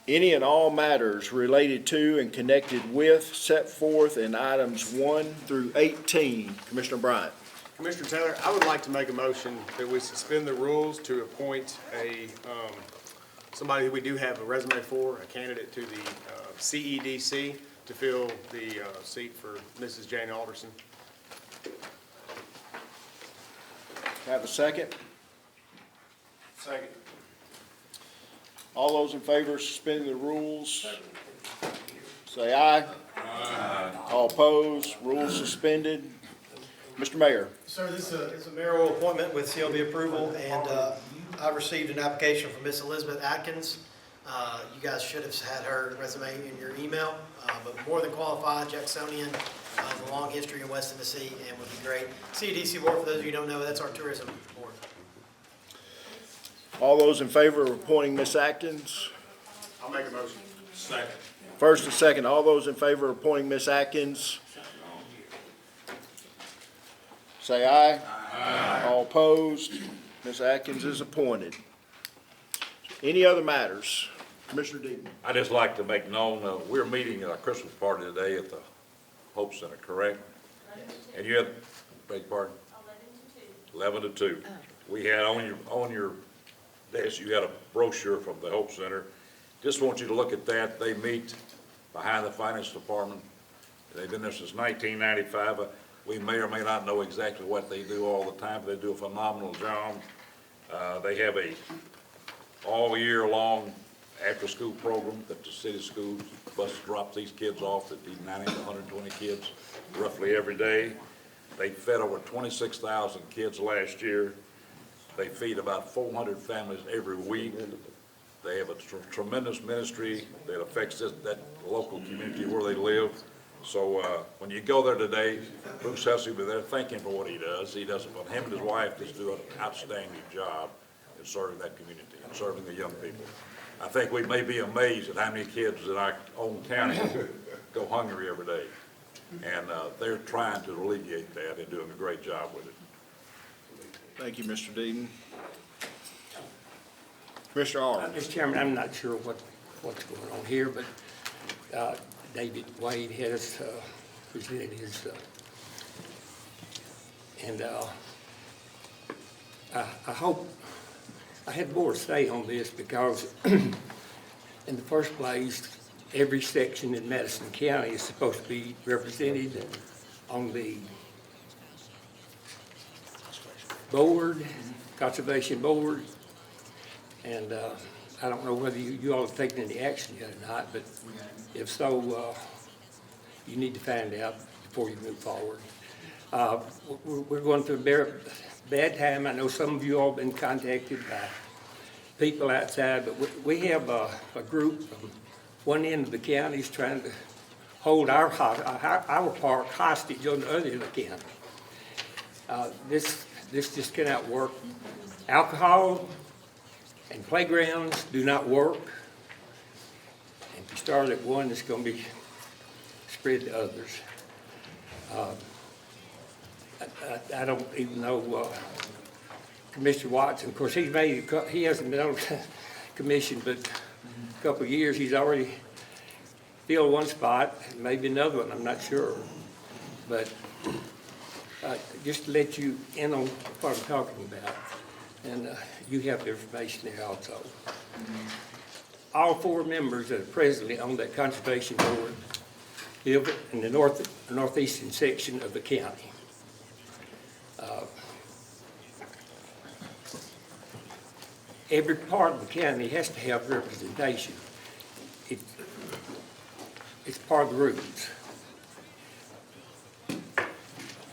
Any and all matters related to and connected with set forth in items 1 through 18. Commissioner Bryant. Commissioner Taylor, I would like to make a motion that we suspend the rules to appoint somebody who we do have a resume for, a candidate to the CEDC to fill the seat for Mrs. Jane Alderson. Have a second? Second. All those in favor of suspending the rules, say aye. Aye. All opposed, rules suspended. Mr. Mayor. Sir, this is a mayoral appointment with CLB approval, and I received an application from Miss Elizabeth Atkins. You guys should have had her resume in your email, but more than qualified, Jacksonian, a long history in West Tennessee, and would be great. CEDC board, for those of you who don't know, that's our tourism board. All those in favor of appointing Miss Atkins? I'll make a motion. Second. First and second, all those in favor of appointing Miss Atkins? Say aye. Aye. All opposed? Miss Atkins is appointed. Any other matters? Commissioner Deaton. I'd just like to make known, we're meeting at a Christmas party today at the Hope Center, correct? And you had, beg your pardon? 11 to 2. We had on your desk, you had a brochure from the Hope Center. Just want you to look at that. They meet behind the Finance Department. They've been there since 1995. We may or may not know exactly what they do all the time, but they do a phenomenal job. They have a all-year-long after-school program that the city schools bus drops these kids off, that feed 90 to 120 kids roughly every day. They fed over 26,000 kids last year. They feed about 400 families every week. They have a tremendous ministry that affects that local community where they live. So when you go there today, Bruce Hussey will be there. Thank him for what he does. He does it, but him and his wife just do an outstanding job in serving that community and serving the young people. I think we may be amazed at how many kids in our own county go hungry every day. And they're trying to alleviate that and doing a great job with it. Thank you, Mr. Deaton. Commissioner Arnold. Mr. Chairman, I'm not sure what's going on here, but David Wade has presented his, and I hope, I have more to say on this because in the first place, every section in Madison County is supposed to be represented on the board, conservation board, and I don't know whether you all have taken any action yet or not, but if so, you need to find out before you move forward. We're going through a very bad time. I know some of you all have been contacted by people outside, but we have a group from one end of the county is trying to hold our park hostage on the other end of the county. This just cannot work. Alcohol and playgrounds do not work. And if you start at one, it's going to be spread to others. I don't even know Commissioner Watson. Of course, he hasn't been on the commission, but a couple of years he's already filled one spot, maybe another one. I'm not sure, but just to let you in on what I'm talking about, and you have the information there also. All 4 members that are presently on that conservation board live in the northeastern section of the county. Every part of the county has to have representation. It's part of the rules.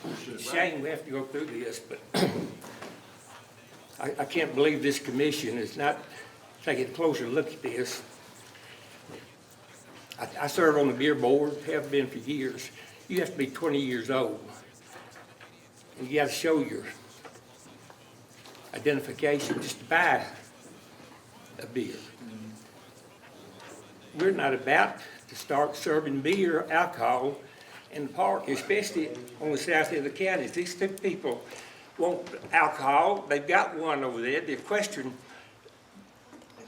It's a shame we have to go through this, but I can't believe this commission is not taking a closer look at this. I serve on the beer board, have been for years. You have to be 20 years old. And you got to show your identification just to buy a beer. We're not about to start serving beer, alcohol in the park, especially on the south end of the county. These 2 people want alcohol. They've got one over there. The equestrian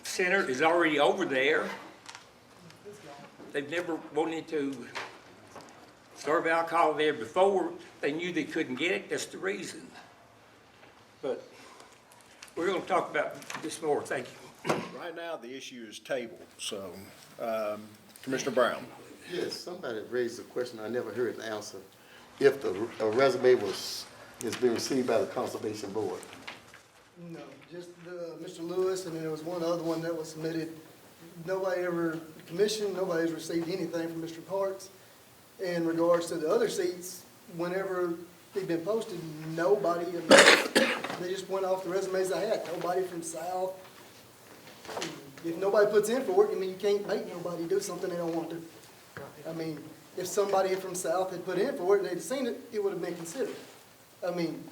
center is already over there. They've never wanted to serve alcohol there before. They knew they couldn't get it. That's the reason. But we're going to talk about this more. Thank you. Right now, the issue is tabled, so, Commissioner Brown. Yes, somebody raised a question I never heard the answer. If a resume has been received by the Conservation Board. No, just Mr. Lewis, and then there was one other one that was submitted. Nobody ever commissioned, nobody's received anything from Mr. Parks. In regards to the other seats, whenever they've been posted, nobody, they just went off the resumes I had. Nobody from South. If nobody puts in for it, I mean, you can't make nobody do something they don't want to. I mean, if somebody from South had put in for it, they'd seen it, it would have been considered. I mean,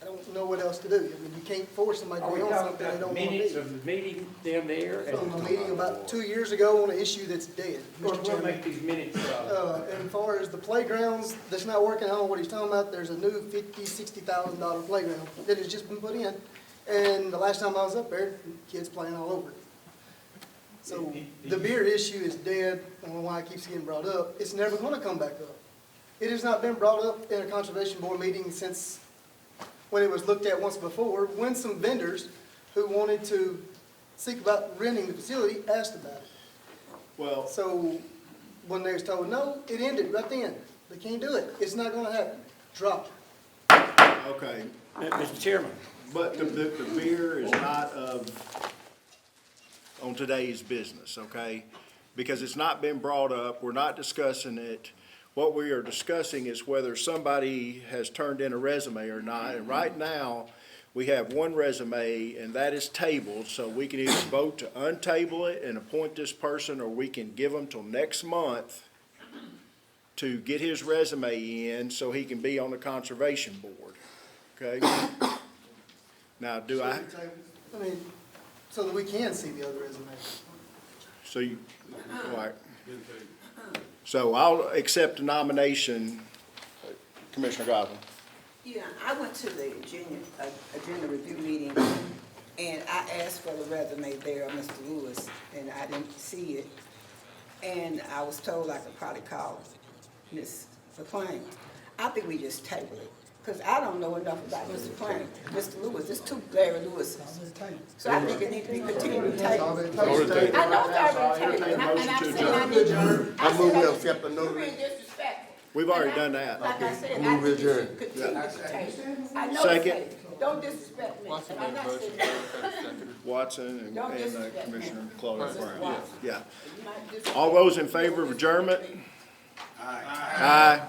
I don't know what else to do. I mean, you can't force somebody to be on something they don't want to be. Minutes of the meeting down there? From a meeting about 2 years ago on an issue that's dead. Of course, we'll make these minutes. And as far as the playgrounds that's not working, I don't know what he's talking about. There's a new $50,000-$60,000 playground that has just been put in. And the last time I was up there, kids playing all over it. So the beer issue is dead. I don't know why it keeps getting brought up. It's never going to come back up. It has not been brought up in a conservation board meeting since when it was looked at once before, when some vendors who wanted to seek about renting the facility asked about it. Well, so when they was told no, it ended right then. They can't do it. It's not going to happen. Drop it. Okay. Mr. Chairman. But the beer is not on today's business, okay? Because it's not been brought up, we're not discussing it. What we are discussing is whether somebody has turned in a resume or not. And right now, we have one resume, and that is tabled, so we can either vote to untable it and appoint this person, or we can give them till next month to get his resume in so he can be on the conservation board, okay? Now, do I? I mean, so that we can see the other resume. So you, all right. So I'll accept the nomination, Commissioner Godwin. Yeah, I went to the agenda review meeting, and I asked for the resume there of Mr. Lewis, and I didn't see it. And I was told I could probably call Ms. McClain. I think we just table it, because I don't know enough about Mr. McClain, Mr. Lewis. There's 2 Larry Lewises. So I think it needs to be continued tabled. I know it's already tabled, and I'm saying I need to. I move we accept the You're notary. being disrespectful. We've already done that. Like I said, I I move need to adjourn. continue to table. I know it's Second. tabled. Don't disrespect me. And I'm not saying Watson and Don't disrespect me. Commissioner Claudia Brown. Watson. Yeah. You might disrespect All those in favor of adjournment? Aye.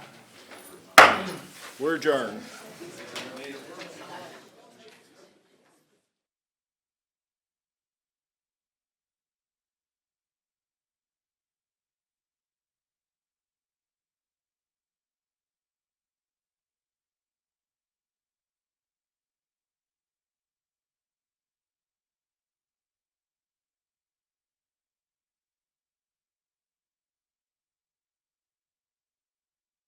We're adjourned.